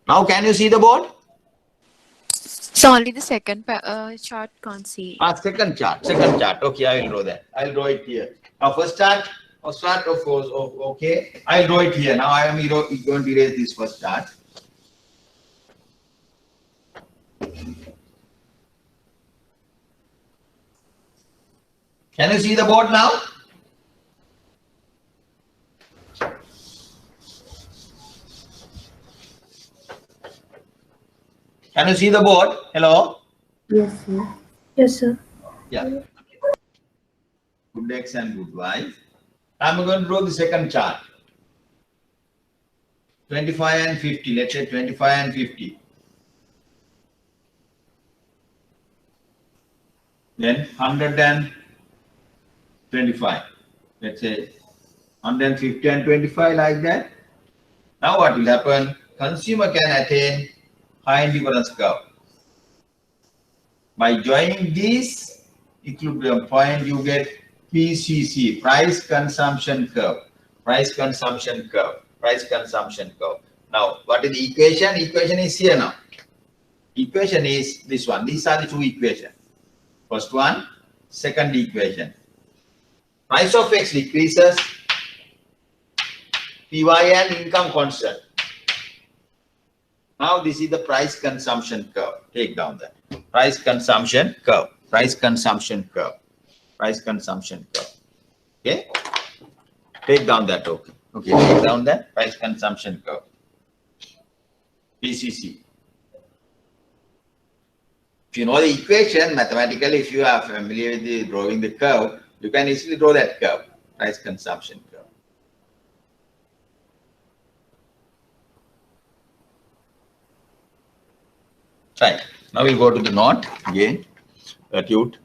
Now can you see the board? So only the second chart can't see. Second chart. Second chart. Okay, I will draw that. I'll draw it here. Now first chart. First chart, of course. Okay, I'll draw it here. Now I am going to erase this first chart. Can you see the board now? Can you see the board? Hello? Yes, sir. Yes, sir. Yeah. Good X and good Y. I'm going to draw the second chart. 25 and 50. Let's say 25 and 50. Then 125. Let's say 150 and 25 like that. Now what will happen? Consumer can attain high indifference curve. By joining this equilibrium point, you get PCC, price consumption curve. Price consumption curve. Price consumption curve. Now, what is the equation? Equation is here now. Equation is this one. These are the two equations. First one, second equation. Price of X decreases, PY and income constant. Now this is the price consumption curve. Take down that. Price consumption curve. Price consumption curve. Price consumption curve. Okay. Take down that. Okay. Okay. Take down that price consumption curve. PCC. If you know the equation mathematically, if you are familiar with the drawing the curve, you can easily draw that curve. Price consumption curve. Right. Now we'll go to the knot again. Acute.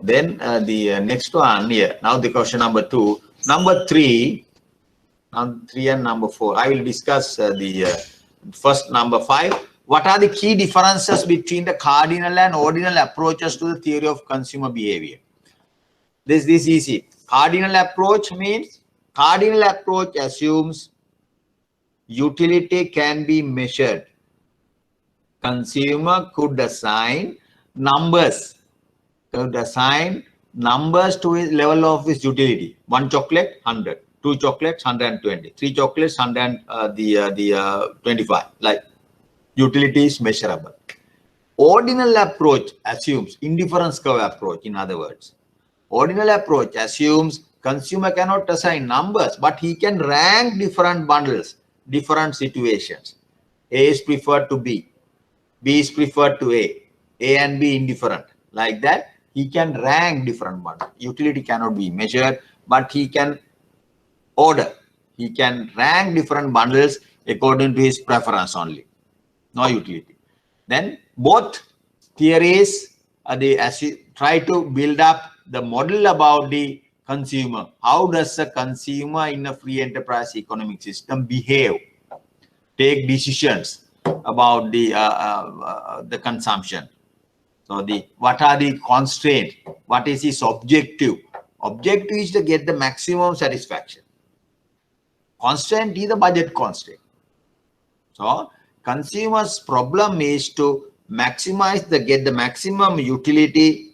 Then the next one here. Now the question number 2. Number 3. Number 3 and number 4. I will discuss the first number 5. What are the key differences between the cardinal and ordinal approaches to the theory of consumer behavior? This is easy. Cardinal approach means cardinal approach assumes utility can be measured. Consumer could assign numbers. Could assign numbers to his level of his utility. 1 chocolate, 100. 2 chocolates, 120. 3 chocolates, 125. Like utility is measurable. Ordinal approach assumes indifference curve approach. In other words, ordinal approach assumes consumer cannot assign numbers, but he can rank different bundles, different situations. A is preferred to B. B is preferred to A and B indifferent. Like that, he can rank different bundles. Utility cannot be measured, but he can order. He can rank different bundles according to his preference only. No utility. Then both theories, as you try to build up the model about the consumer. How does a consumer in a free enterprise economic system behave? Take decisions about the consumption. So what are the constraints? What is his objective? Objective is to get the maximum satisfaction. Constraint is the budget constraint. So consumer's problem is to maximize get the maximum utility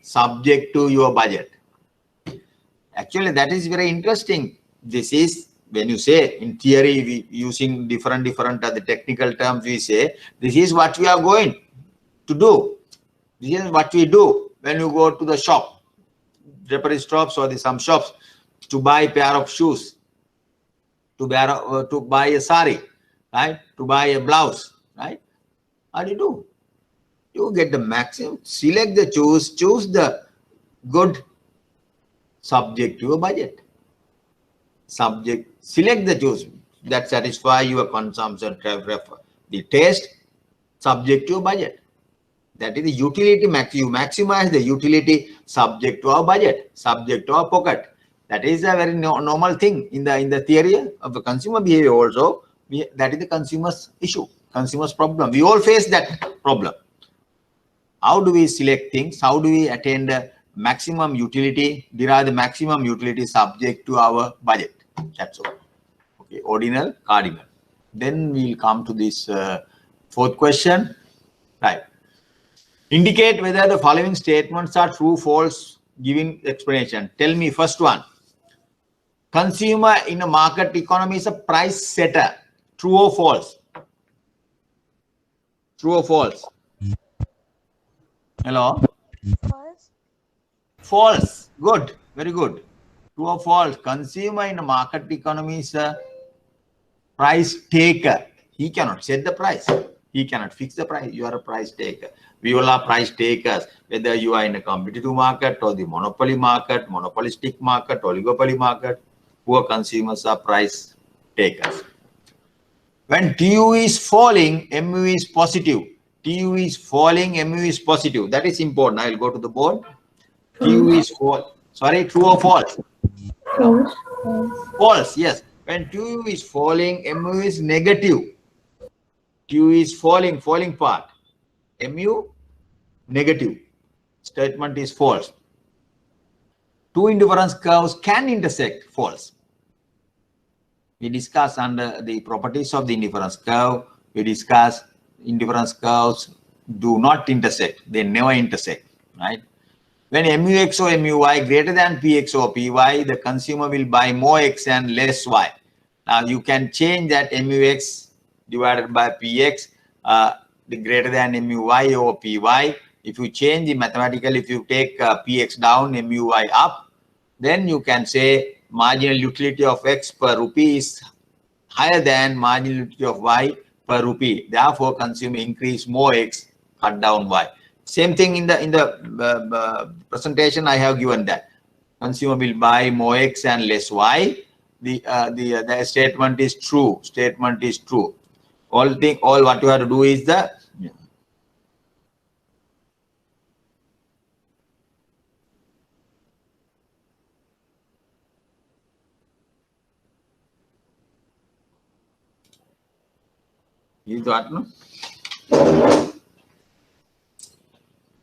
subject to your budget. Actually, that is very interesting. This is when you say in theory, we using different the technical terms, we say this is what we are going to do. This is what we do when you go to the shop, drapery shops or some shops to buy a pair of shoes, to buy a sari, right? To buy a blouse, right? How do you do? You get the maximum, select the choose the good subject to your budget. Select the choose that satisfy your consumption, the taste subject to your budget. That is the utility you maximize the utility subject to our budget, subject to our pocket. That is a very normal thing in the theory of the consumer behavior also. That is the consumer's issue, consumer's problem. We all face that problem. How do we select things? How do we attain the maximum utility, derive the maximum utility subject to our budget? That's all. Okay, ordinal, cardinal. Then we'll come to this fourth question. Right. Indicate whether the following statements are true, false, giving explanation. Tell me first one. Consumer in a market economy is a price setter. True or false? True or false? Hello? False. False. Good. Very good. True or false? Consumer in a market economy is a price taker. He cannot set the price. He cannot fix the price. You are a price taker. We all are price takers, whether you are in a competitive market or the monopoly market, monopolistic market, oligopoly market. Poor consumers are price takers. When TU is falling, MU is positive. TU is falling, MU is positive. That is important. I will go to the board. TU is false. Sorry, true or false? False. False, yes. When TU is falling, MU is negative. TU is falling part. MU, negative. Statement is false. Two indifference curves can intersect. False. We discuss under the properties of the indifference curve. We discuss indifference curves do not intersect. They never intersect, right? When MUX or MUY greater than PX or PY, the consumer will buy more X and less Y. Now you can change that MUX divided by PX, the greater than MUY or PY. If you change it mathematically, if you take PX down, MUY up, then you can say marginal utility of X per rupee is higher than marginal utility of Y per rupee. Therefore, consumer increase more X, cut down Y. Same thing in the presentation. I have given that consumer will buy more X and less Y. The statement is true. Statement is true. All what you have to do is the is what no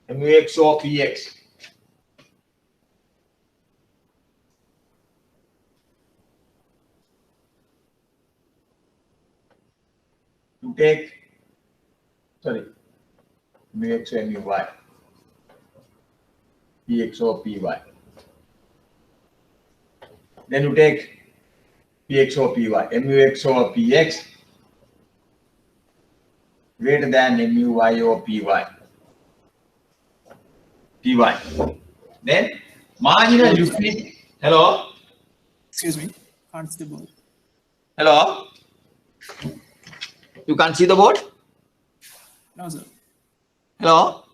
MUX or PX. You take, sorry, MUX or MUY, PX or PY. Then you take PX or PY, MUX or PX greater than MUY or PY. PY. Then marginal utility. Hello? Excuse me. Can't see the board. Hello? You can't see the board? No, sir. Hello?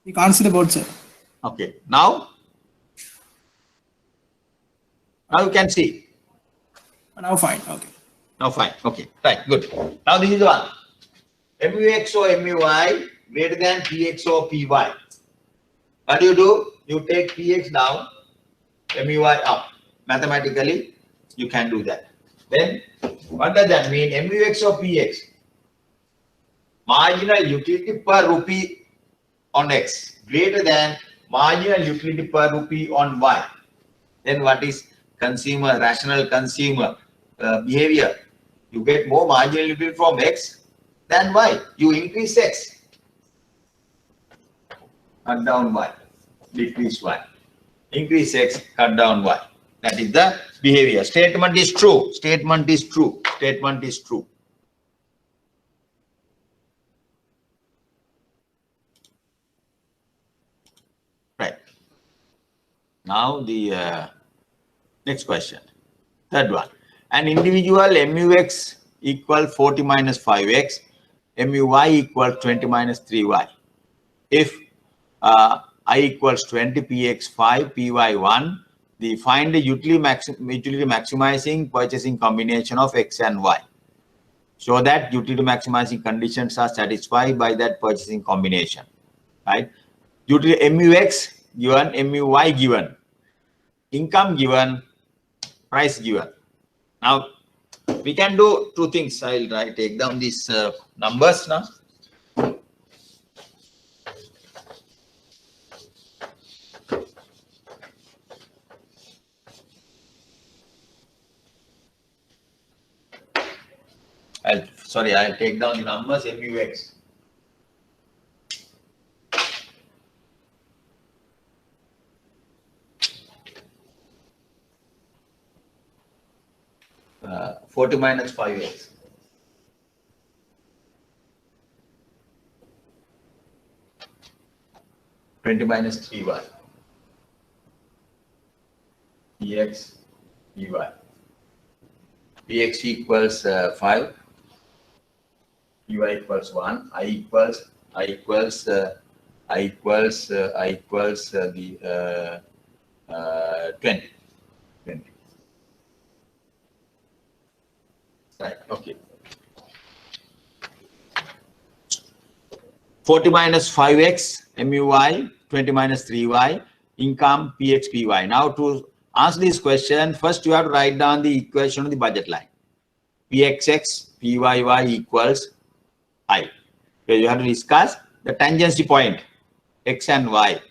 You can't see the board, sir. Okay. Now? Now you can see. Now fine. Okay. Now fine. Okay. Right. Good. Now this is the one. MUX or MUY greater than PX or PY. What do? You take PX down, MUY up. Mathematically, you can do that. Then, what does that mean? MUX or PX? Marginal utility per rupee on X greater than marginal utility per rupee on Y. Then what is consumer, rational consumer behavior? You get more marginal utility from X than Y. You increase X. Cut down Y. Decrease Y. Increase X, cut down Y. That is the behavior. Statement is true. Statement is true. Statement is true. Right. Now the next question. Third one. An individual MUX equal 40 minus 5X, MUY equal 20 minus 3Y. If I equals 20, PX 5, PY 1, find the utility maximizing purchasing combination of X and Y. So that utility maximizing conditions are satisfied by that purchasing combination. Right? Utility MUX given, MUY given, income given, price given. Now we can do two things. I'll take down these numbers now. I'll take down the numbers MUX. Uh, 40 minus 5X. 20 minus 3y. Px, Py. Px equals 5. Py equals 1. I equals the 20. 20. Right. Okay. 40 minus 5x MUy, 20 minus 3y, income Px Py. Now to answer this question, first you have to write down the equation of the budget line. Pxx Pyy equals I. Okay, you have to discuss the tangency point x and y,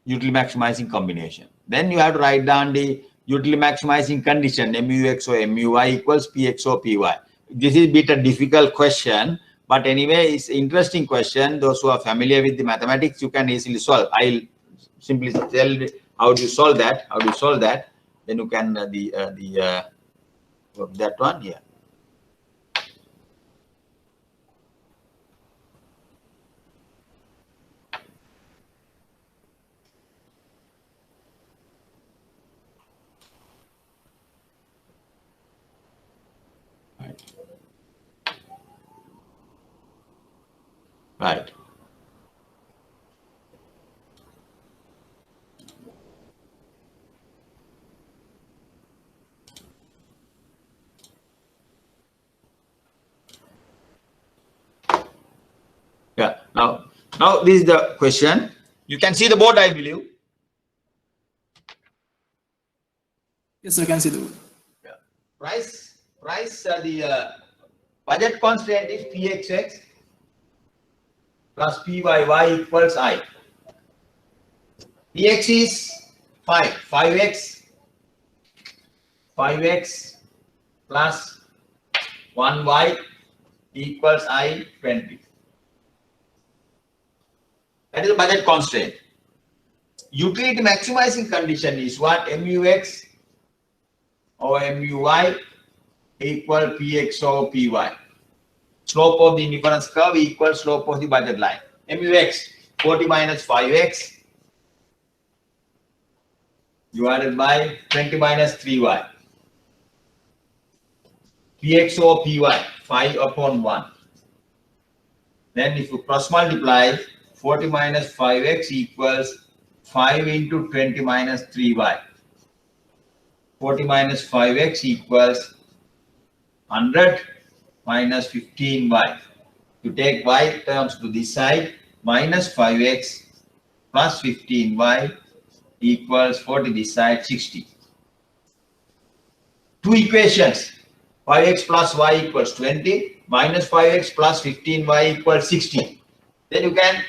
utility maximizing combination. Then you have to write down the utility maximizing condition MUx or MUy equals Px or Py. This is a bit a difficult question, but anyway, it's an interesting question. Those who are familiar with the mathematics, you can easily solve. I'll simply tell how do you solve that. How do you solve that? Then you can that one here. Right. Yeah. Now this is the question. You can see the board, I believe. Yes, I can see the word. Yeah. Price. The budget constraint is Pxx plus Pyy equals I. Px is 5. 5x plus 1y equals I 20. That is the budget constraint. Utility maximizing condition is what? MUx or MUy equal Px or Py. Slope of the indifference curve equals slope of the budget line. MUx 40 minus 5x divided by 20 minus 3y. Px or Py 5 upon 1. Then if you cross multiply, 40 minus 5x equals 5 into 20 minus 3y. 40 minus 5x equals 100 minus 15y. You take y terms to this side, minus 5x plus 15y equals 40 this side, 60. Two equations, 5x plus y equals 20, minus 5x plus 15y equals 60. Then you can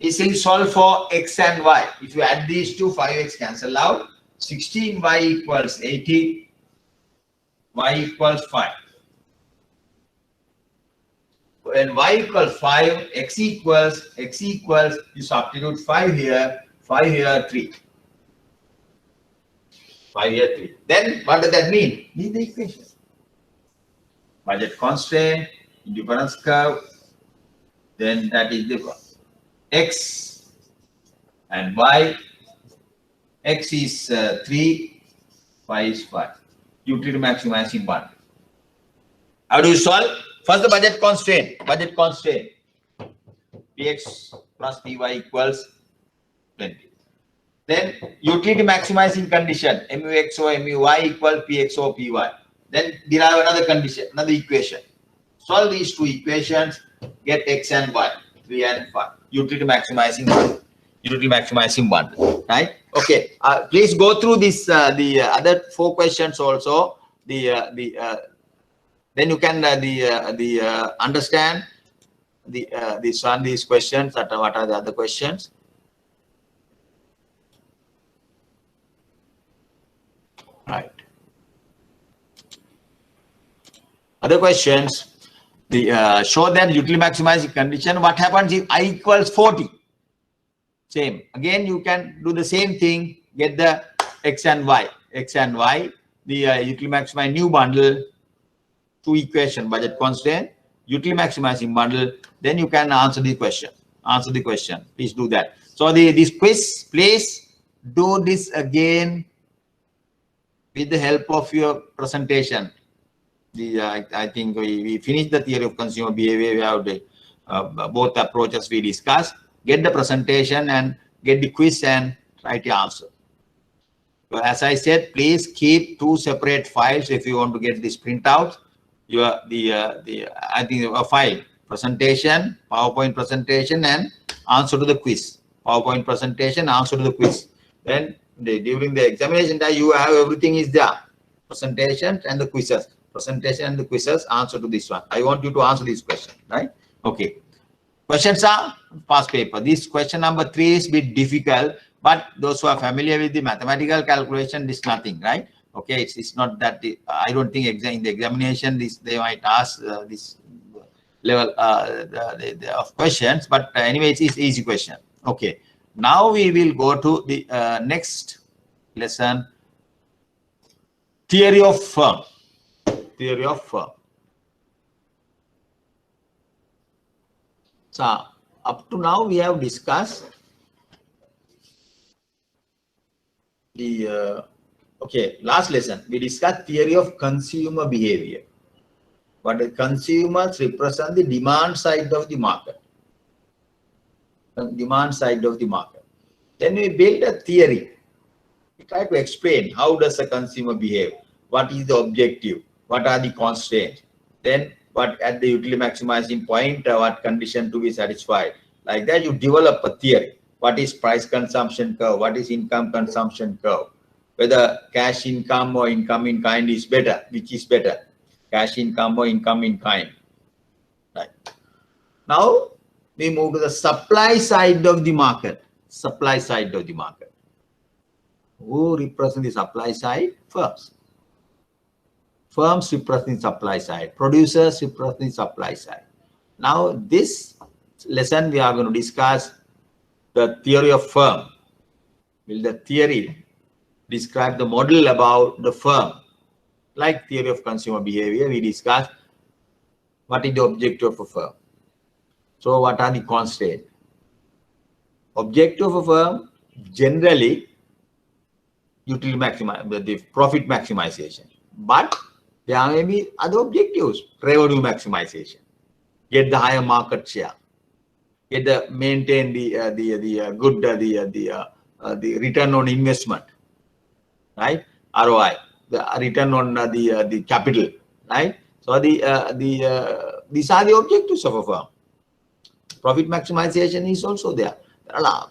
easily solve for x and y. If you add these two, 5x cancel out, 16y equals 80, y equals 5. When y equals 5, x equals, you substitute 5 here, 3. 5 here, 3. Then what does that mean? Need the equation. Budget constraint, indifference curve, then that is the x and y. X is 3, y is 5. Utility maximizing 1. How do you solve? First, the budget constraint. Px plus Py equals 20. Then utility maximizing condition. MUx or MUy equals Px or Py. Then derive another condition, another equation. Solve these two equations, get x and y, 3 and 5. Utility maximizing 1. Right? Okay. Please go through this. The other 4 questions also. Then you can understand these questions. What are the other questions? Right. Other questions. Show that utility maximizing condition. What happens if I equals 40? Same. Again, you can do the same thing. Get the x and y. The utility maximizing new bundle. 2 equation, budget constraint, utility maximizing bundle. Then you can answer the question. Please do that. So this quiz, please do this again with the help of your presentation. I think we finished the theory of consumer behavior. We have the both approaches we discussed. Get the presentation and get the quiz and write the answer. So as I said, please keep 2 separate files if you want to get this printout. I think a file, presentation, PowerPoint presentation, and answer to the quiz. PowerPoint presentation, answer to the quiz. Then during the examination time, you have everything is there. Presentation and the quizzes. Presentation and the quizzes, answer to this one. I want you to answer this question, right? Okay. Questions are past paper. This question number 3 is a bit difficult, but those who are familiar with the mathematical calculation, this is nothing, right? Okay, it's not that I don't think in the examination they might ask this level of questions, but anyway, it's easy question. Okay, now we will go to the next lesson, theory of firm. Theory of firm. So up to now we have discussed the okay, last lesson we discussed theory of consumer behavior. But the consumers represent the demand side of the market. Demand side of the market. Then we build a theory. We try to explain how does a consumer behave, what is the objective, what are the constraints, then what at the utility maximizing point, what condition to be satisfied. Like that, you develop a theory. What is price consumption curve? What is income consumption curve? Whether cash income or income in kind is better, which is better? Cash income or income in kind. Right. Now we move to the supply side of the market. Supply side of the market. Who represent the supply side? Firms. Firms represent the supply side. Producers represent the supply side. Now this lesson we are going to discuss the theory of firm. Will the theory describe the model about the firm? Like theory of consumer behavior, we discussed what is the objective of a firm. So what are the constraints? Objective of a firm generally utility maximize, the profit maximization, but there may be other objectives. Revenue maximization, get the higher market share, get the maintain the good the return on investment, right? ROI, the return on the capital, right? So these are the objectives of a firm. Profit maximization is also there. There are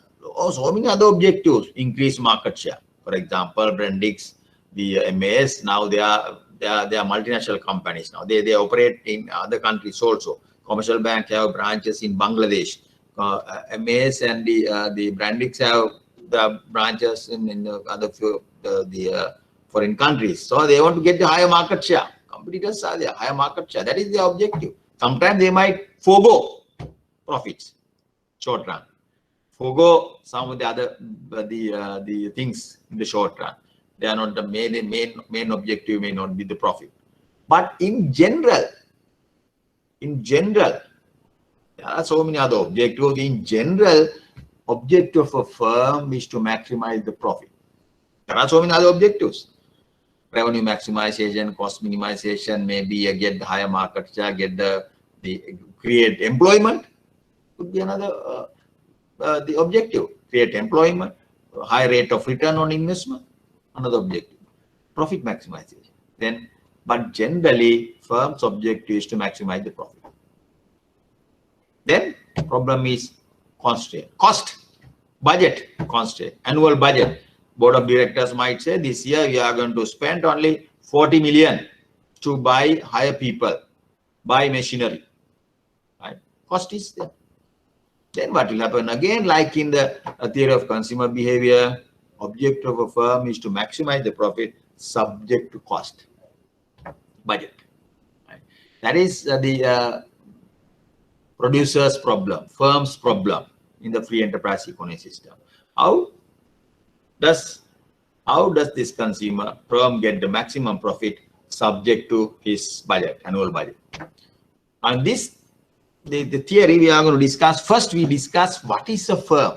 so many other objectives. Increase market share. For example, Brandix, the MAS, now they are multinational companies now. They operate in other countries also. Commercial bank have branches in Bangladesh. MAS and the Brandix have the branches in other foreign countries. So they want to get the higher market share. Competitors are there, higher market share. That is the objective. Sometimes they might forego profits, short run. Forego some of the other the things in the short run. They are not the main objective, may not be the profit. But in general, there are so many other objectives. In general, objective of a firm is to maximize the profit. There are so many other objectives. Revenue maximization, cost minimization, maybe get the higher market share, get the create employment. Could be another the objective. Create employment, high rate of return on investment, another objective. Profit maximization. Then, but generally, firm's objective is to maximize the profit. Then problem is constraint, cost, budget constraint, annual budget. Board of directors might say this year we are going to spend only 40 million to buy hire people, buy machinery. Right? Cost is there. Then what will happen again? Like in the theory of consumer behavior, objective of a firm is to maximize the profit subject to cost, budget. Right? That is the producer's problem, firm's problem in the free enterprise economy system. How does this consumer firm get the maximum profit subject to his budget, annual budget? And this the theory we are going to discuss. First, we discuss what is a firm.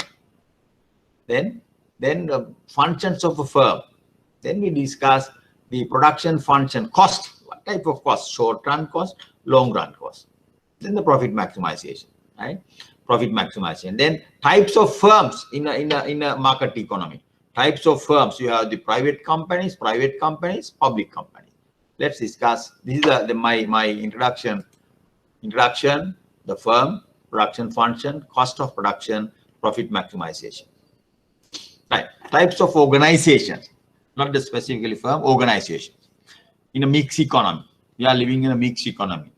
Then the functions of a firm. Then we discuss the production function, cost. What type of cost? Short-run cost, long-run cost. Then the profit maximization, right? Profit maximization. Then types of firms in a market economy. Types of firms. You have the private companies, public companies. Let's discuss. This is my introduction. The firm, production function, cost of production, profit maximization. Right. Types of organizations, not the specifically firm, organizations. In a mixed economy, we are living in a mixed economy.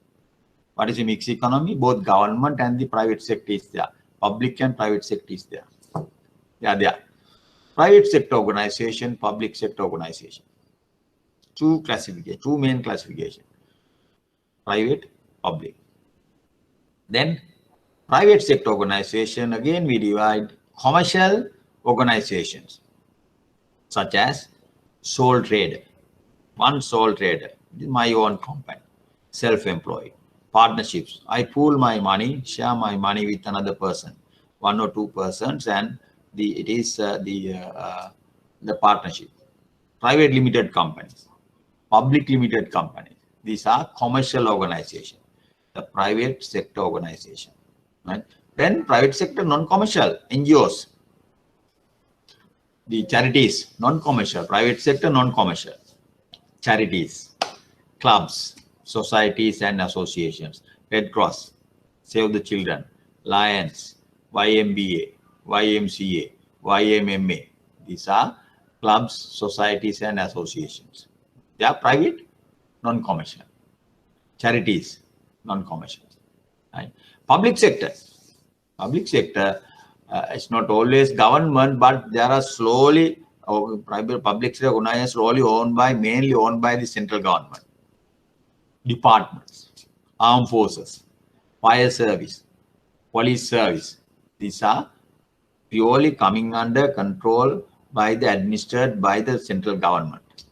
What is a mixed economy? Both government and the private sector is there. Public and private sector is there. They are there. Private sector organization, public sector organization. Two main classification. Private, public. Then private sector organization, again we divide commercial organizations such as sole trader. One sole trader, my own company, self-employed. Partnerships, I pool my money, share my money with another person, 1 or 2 persons, and it is the partnership. Private limited companies, public limited companies. These are commercial organizations, the private sector organization. Right? Then private sector non-commercial, NGOs, the charities, non-commercial, private sector non-commercial, charities, clubs, societies and associations, Red Cross, Save the Children, Lions, YMBA, YMCA, YMMA. These are clubs, societies and associations. They are private, non-commercial. Charities, non-commercial. Right? Public sector. Public sector is not always government, but there are slowly private public sector organizations slowly mainly owned by the central government. Departments, armed forces, fire service, police service. These are purely coming under control administered by the central government.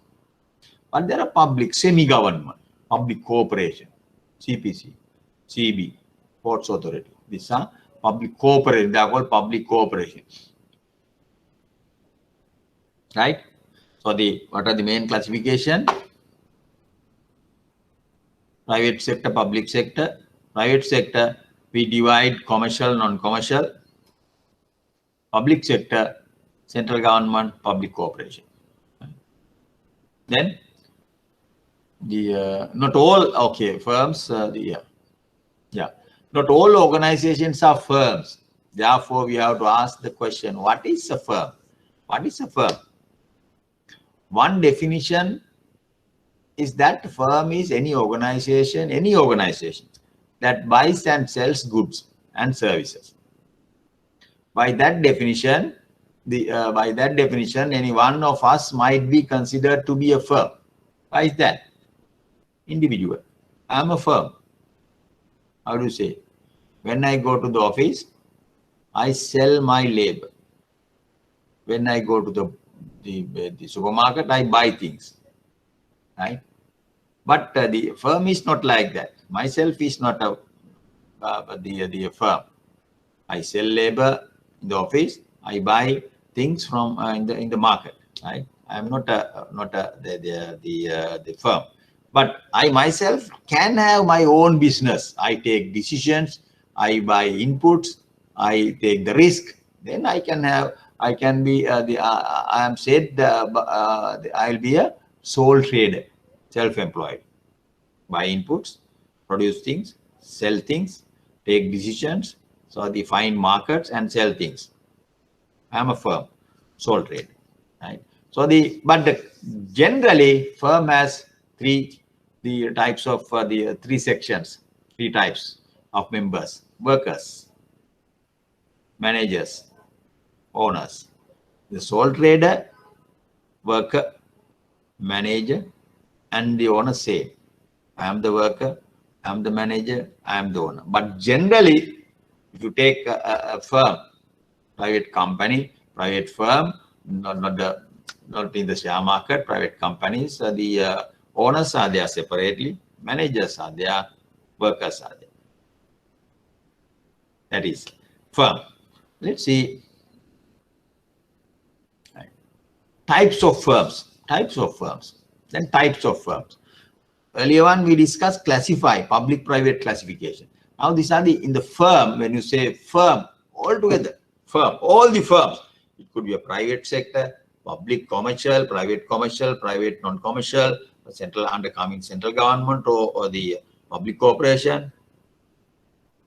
But there are public, semi-government, public corporation, CPC, CB, Ports Authority. These are public corporation. They are called public corporations. Right? So what are the main classification? Private sector, public sector. Private sector, we divide commercial, non-commercial. Public sector, central government, public corporation. Then not all firms. Not all organizations are firms. Therefore, we have to ask the question: what is a firm? What is a firm? One definition is that firm is any organization that buys and sells goods and services. By that definition, any one of us might be considered to be a firm. Why is that? Individual. I am a firm. How do you say? When I go to the office, I sell my labor. When I go to the supermarket, I buy things. Right? But the firm is not like that. Myself is not the firm. I sell labor in the office. I buy things from in the market. Right? I am not the firm. But I myself can have my own business. I take decisions. I buy inputs. I take the risk. Then I can have. I can be I am said. I'll be a sole trader, self-employed. Buy inputs, produce things, sell things, take decisions. So they find markets and sell things. I am a firm, sole trader. Right. So generally firm has three types of three sections, 3 types of members: workers, managers, owners. The sole trader, worker, manager, and the owner say, I am the worker, I am the manager, I am the owner. But generally, if you take a firm, private company, private firm, not in the share market, private companies, the owners are there separately, managers are there, workers are there. That is firm. Let's see Types of firms. Types of firms. Then types of firms. Earlier one we discussed classify, public-private classification. Now these are the, in the firm, when you say firm, altogether, firm, all the firms. It could be a private sector, public commercial, private non-commercial, central undercoming central government or the public corporation.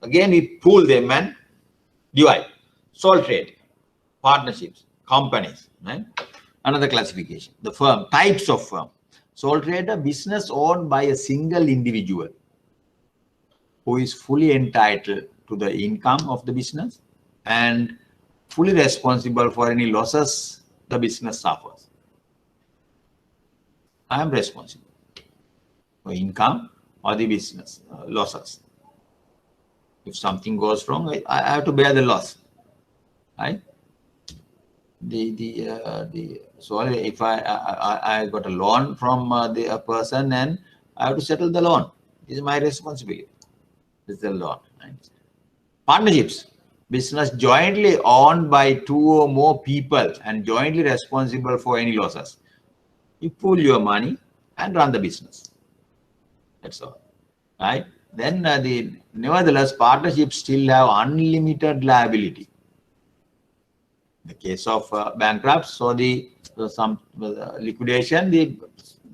Again, we pool them and divide. Sole trade, partnerships, companies, right? Another classification, the firm, types of firm. Sole trader, business owned by a single individual who is fully entitled to the income of the business and fully responsible for any losses the business suffers. I am responsible for income or the business losses. If something goes wrong, I have to bear the loss, right? So if I got a loan from the person and I have to settle the loan, this is my responsibility. This is the loan. Right? Partnerships, business jointly owned by 2 or more people and jointly responsible for any losses. You pool your money and run the business. That's all, right? Then nevertheless, partnerships still have unlimited liability. In the case of bankrupts, so some liquidation, the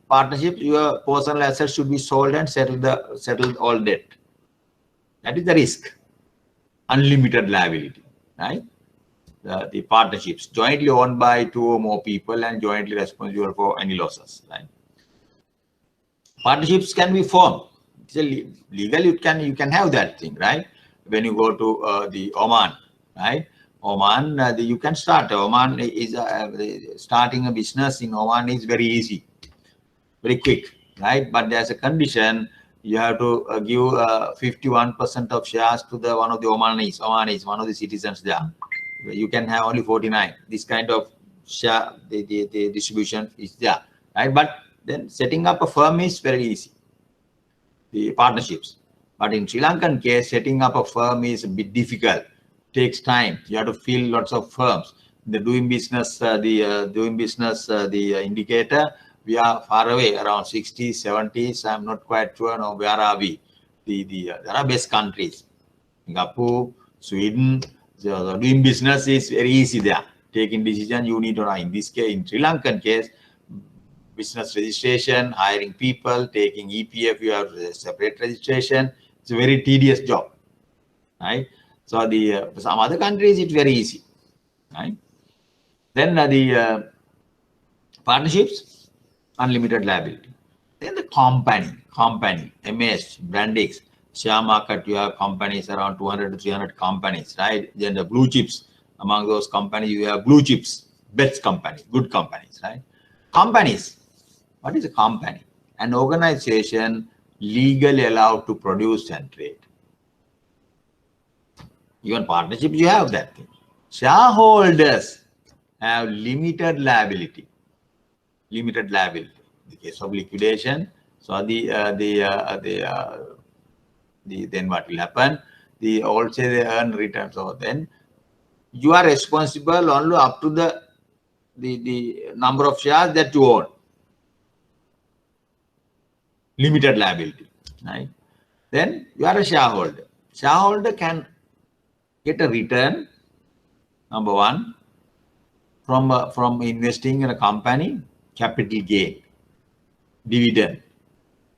partnership, your personal assets should be sold and settled all debt. That is the risk. Unlimited liability, right? The partnerships jointly owned by 2 or more people and jointly responsible for any losses, right? Partnerships can be formed. It's legal, you can have that thing, right? When you go to the Oman, right? Oman, you can start. Oman is starting a business in Oman is very easy, very quick, right? But there's a condition. You have to give 51% of shares to one of the Omanis, one of the citizens there. You can have only 49. This kind of share, the distribution is there, right? But then setting up a firm is very easy. The partnerships, but in Sri Lankan case, setting up a firm is a bit difficult. Takes time. You have to fill lots of firms. The doing business, the indicator, we are far away, around 60s, 70s. I'm not quite sure now where are we. There are best countries, Singapore, Sweden. So doing business is very easy there. Taking decision, you need to know. In this case, in Sri Lankan case, business registration, hiring people, taking EPF, you have separate registration. It's a very tedious job, right? So some other countries, it's very easy, right? Then the partnerships, unlimited liability. Then the company, MS, Brandix, share market, you have companies around 200 to 300 companies, right? Then the blue chips, among those companies, you have blue chips, best companies, good companies, right? Companies, what is a company? An organization legally allowed to produce and trade. Even partnerships, you have that thing. Shareholders have limited liability. Limited liability. In the case of liquidation, so then what will happen? Also they earn returns. So then you are responsible only up to the number of shares that you own. Limited liability, right? Then you are a shareholder. Shareholder can get a return, number one, from investing in a company, capital gain, dividend,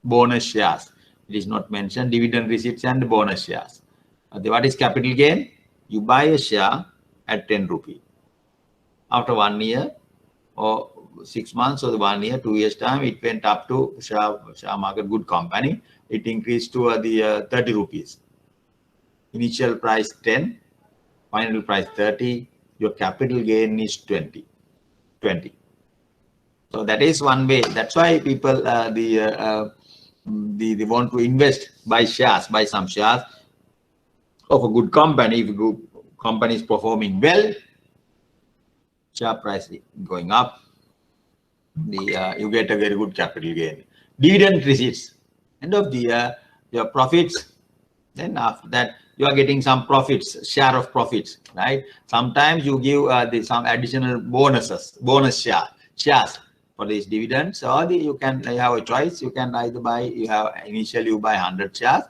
bonus shares. It is not mentioned, dividend receipts and bonus shares. What is capital gain? You buy a share at 10 rupees. After 1 year or 6 months or 1 year, 2 years time, it went up to share market, good company. It increased to 30 rupees. Initial price 10, final price 30. Your capital gain is 20. So that is one way. That's why people they want to invest, buy some shares of a good company. If a good company is performing well, share price going up, you get a very good capital gain. Dividend receipts, end of the year, your profits. Then after that, you are getting some profits, share of profits, right? Sometimes you give some additional bonus share. shares for these dividends, or you can have a choice. You can either buy, initially you buy 100 shares.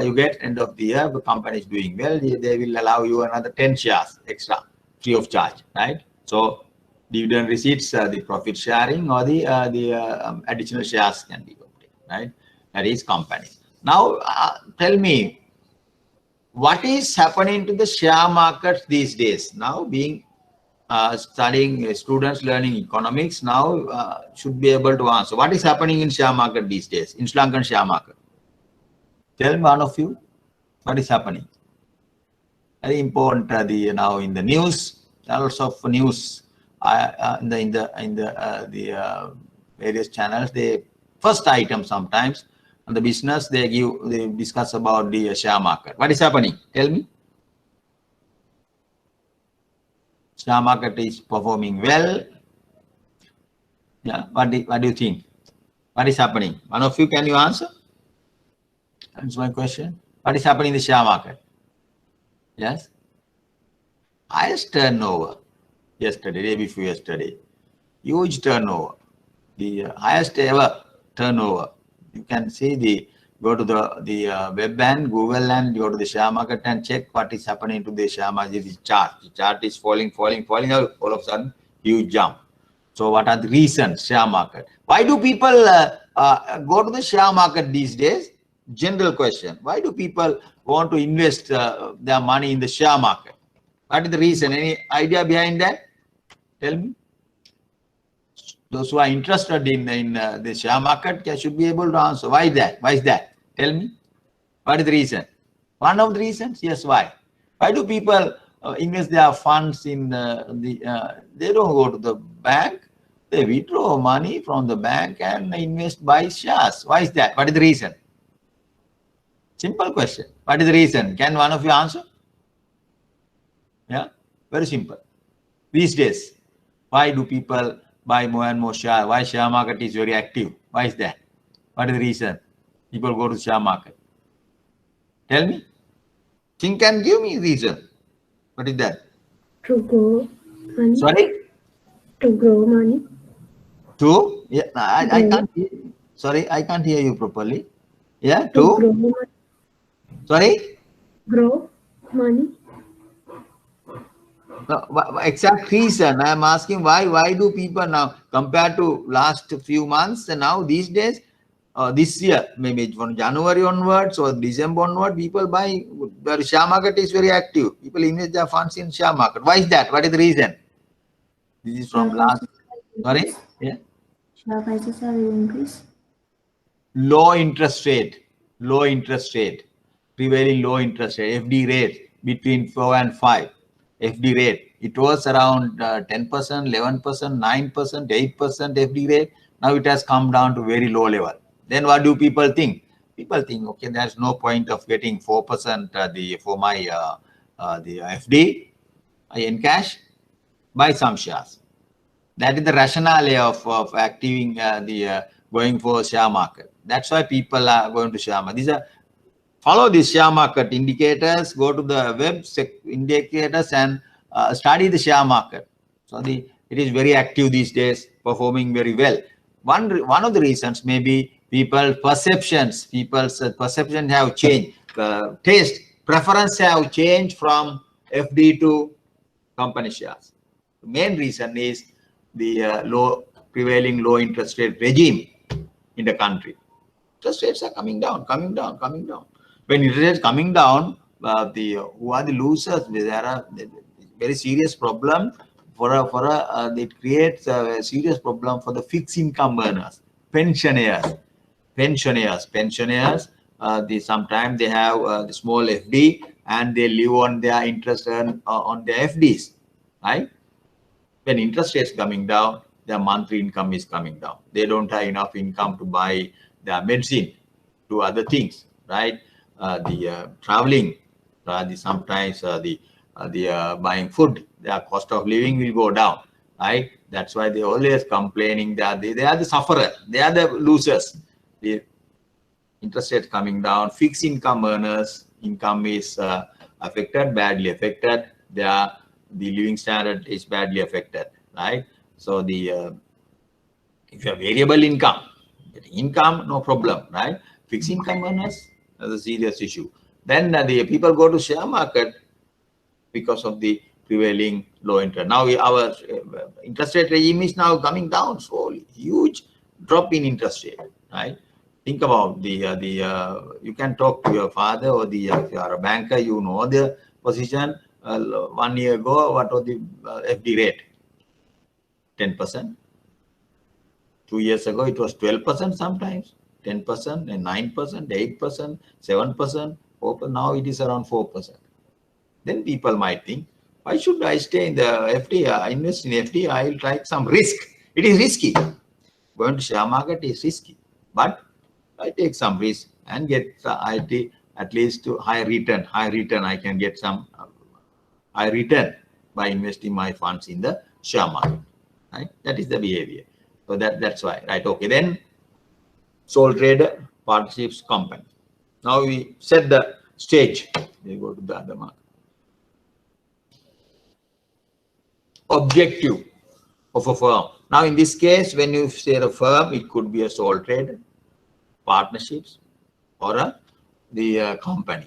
You get end of the year, the company is doing well, they will allow you another 10 shares extra, free of charge, right? So dividend receipts, the profit sharing, or the additional shares can be obtained, right? That is company. Now, tell me, what is happening to the share markets these days? Now, being studying students learning economics now should be able to answer what is happening in share market these days, in Sri Lankan share market. Tell me, one of you, what is happening? Very important. Now in the news, lots of news in the various channels. The first item sometimes on the business they discuss about the share market. What is happening? Tell me. Share market is performing well. Yeah. What do you think? What is happening? One of you, can you answer? That's my question. What is happening in the share market? Yes. Highest turnover yesterday, day before yesterday. Huge turnover. The highest ever turnover. You can see go to the web and Google and go to the share market and check what is happening to the share market. The chart is falling. All of a sudden, huge jump. So what are the reasons? Share market. Why do people go to the share market these days? General question. Why do people want to invest their money in the share market? What is the reason? Any idea behind that? Tell me. Those who are interested in the share market should be able to answer. Why is that? Why is that? Tell me. What is the reason? One of the reasons? Yes, why? Why do people invest their funds in they don't go to the bank. They withdraw money from the bank and invest by shares. Why is that? What is the reason? Simple question. What is the reason? Can one of you answer? Yeah, very simple. These days, why do people buy more and more share? Why share market is very active? Why is that? What is the reason? People go to the share market. Tell me. Think and give me reason. What is that? To grow money. Sorry? To grow money. To? Yeah, I can't hear. Sorry, I can't hear you properly. Yeah, To grow to? money. Sorry? Grow money. Exact reason. I am asking why do people now, compared to last few months and now these days, this year, maybe from January onwards or December onward, people buy, the share market is very active. People invest their funds in share market. Why is that? What is the reason? This is from last, sorry? Yeah. Share prices have increased. Low interest rate, prevailing low interest rate, FD rate between 4 and 5. FD rate, it was around 10%, 11%, 9%, 8% FD rate. Now it has come down to very low level. Then what do people think? People think, okay, there's no point of getting 4% for my the FD in cash. Buy some shares. That is the rationale of acting going for share market. That's why people are going to share market. Follow the share market indicators, go to the web indicators and study the share market. So it is very active these days, performing very well. One of the reasons may be people's perceptions have changed. Taste, preference have changed from FD to company shares. The main reason is the prevailing low interest rate regime in the country. Interest rates are coming down. When interest rates coming down, who are the losers? There are very serious problem it creates a serious problem for the fixed income earners, pensioners. Sometimes they have the small FD and they live on their interest on their FDs, right? When interest rates coming down, their monthly income is coming down. They don't have enough income to buy their medicine, do other things, right? Traveling, sometimes buying food, their cost of living will go down, right? That's why they always complaining that they are the sufferer, they are the losers. The interest rates coming down, fixed income earners, income is affected, badly affected. The living standard is badly affected, right? So If you have variable income, no problem, right? Fixed income earners, that's a serious issue. Then the people go to share market because of the prevailing low interest. Now our interest rate regime is now coming down slowly. Huge drop in interest rate, right? Think about you can talk to your father or if you are a banker, you know the position 1 year ago. What was the FD rate? 10%. 2 years ago, it was 12% sometimes, 10%, and 9%, 8%, 7%, 4%. Now it is around 4%. Then people might think, why should I stay in the FD? I invest in FD, I'll take some risk. It is risky. Going to share market is risky. But I take some risk and get IT at least to high return. High return, I can get some high return by investing my funds in the share market. Right? That is the behavior. So that's why, right? Okay, then sole trader, partnerships, company. Now we set the stage. We go to the other mark. Objective of a firm. Now in this case, when you say a firm, it could be a sole trader, partnerships, or the company.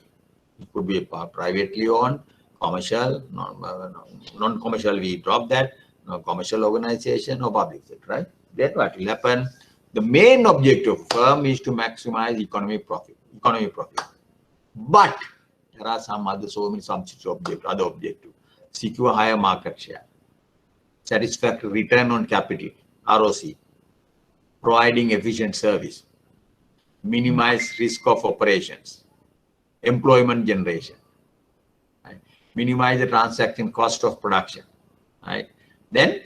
It could be a privately owned, commercial, non-commercial. We drop that. No commercial organization or public sector, right? Then what will happen? The main objective of firm is to maximize economic profit. But there are some other other objectives. Secure higher market share, satisfactory return on capital, ROC, providing efficient service, minimize risk of operations, employment generation, right? Minimize the transaction cost of production, right? Then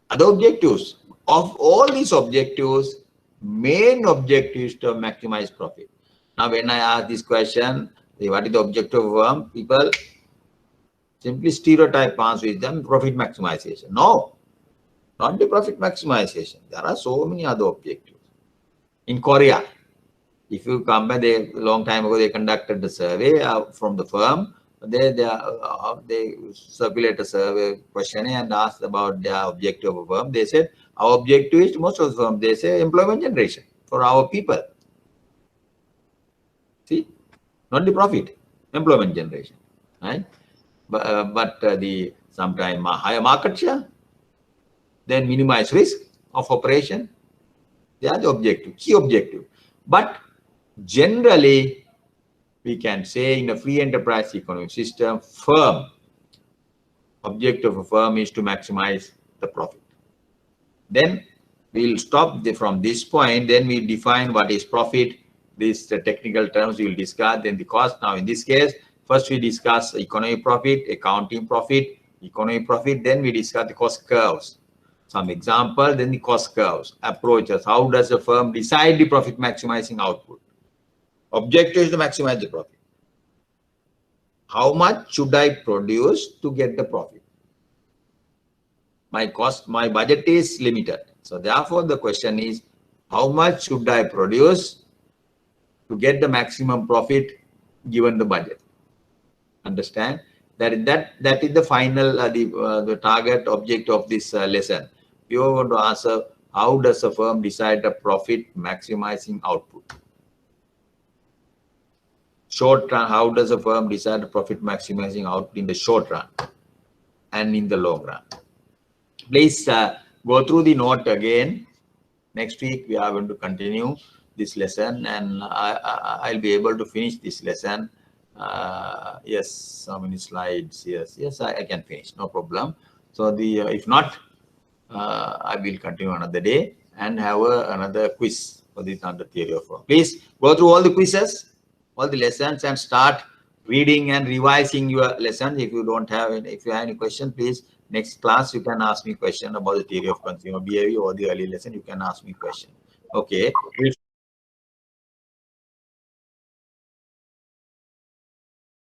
other objectives. Of all these objectives, main objective is to maximize profit. Now, when I ask this question, what is the objective of firm? People simply stereotype answer with them, profit maximization. No, not the profit maximization. There are so many other objectives. In Korea, if you compare, a long time ago, they conducted the survey from the firm. They circulate a survey questionnaire and asked about their objective of a firm. They said, our objective is, most of the firms, they say employment generation for our people. See, not the profit, employment generation, right? But the sometime higher market share, then minimize risk of operation. They are the objective, key objective. But generally, we can say in a free enterprise economic system, firm, objective of a firm is to maximize the profit. Then we'll stop from this point. Then we define what is profit. These technical terms we will discuss. Then the cost. Now in this case, first we discuss economic profit, accounting profit, economic profit. Then we discuss the cost curves. Some example. Then the cost curves, approaches. How does a firm decide the profit maximizing output? Objective is to maximize the profit. How much should I produce to get the profit? My budget is limited. So therefore, the question is, how much should I produce to get the maximum profit given the budget? Understand? That is the final, the target object of this lesson. You want to answer, how does a firm decide the profit maximizing output? Short run, how does a firm decide the profit maximizing output in the short run and in the long run? Please go through the note again. Next week, we are going to continue this lesson, and I'll be able to finish this lesson. Yes, how many slides? Yes, I can finish, no problem. So if not, I will continue another day and have another quiz for this under theory of firm. Please go through all the quizzes, all the lessons, and start reading and revising your lessons. If you don't have any, if you have any question, please next class you can ask me question about the theory of consumer behavior or the early lesson. You can ask me question. Okay.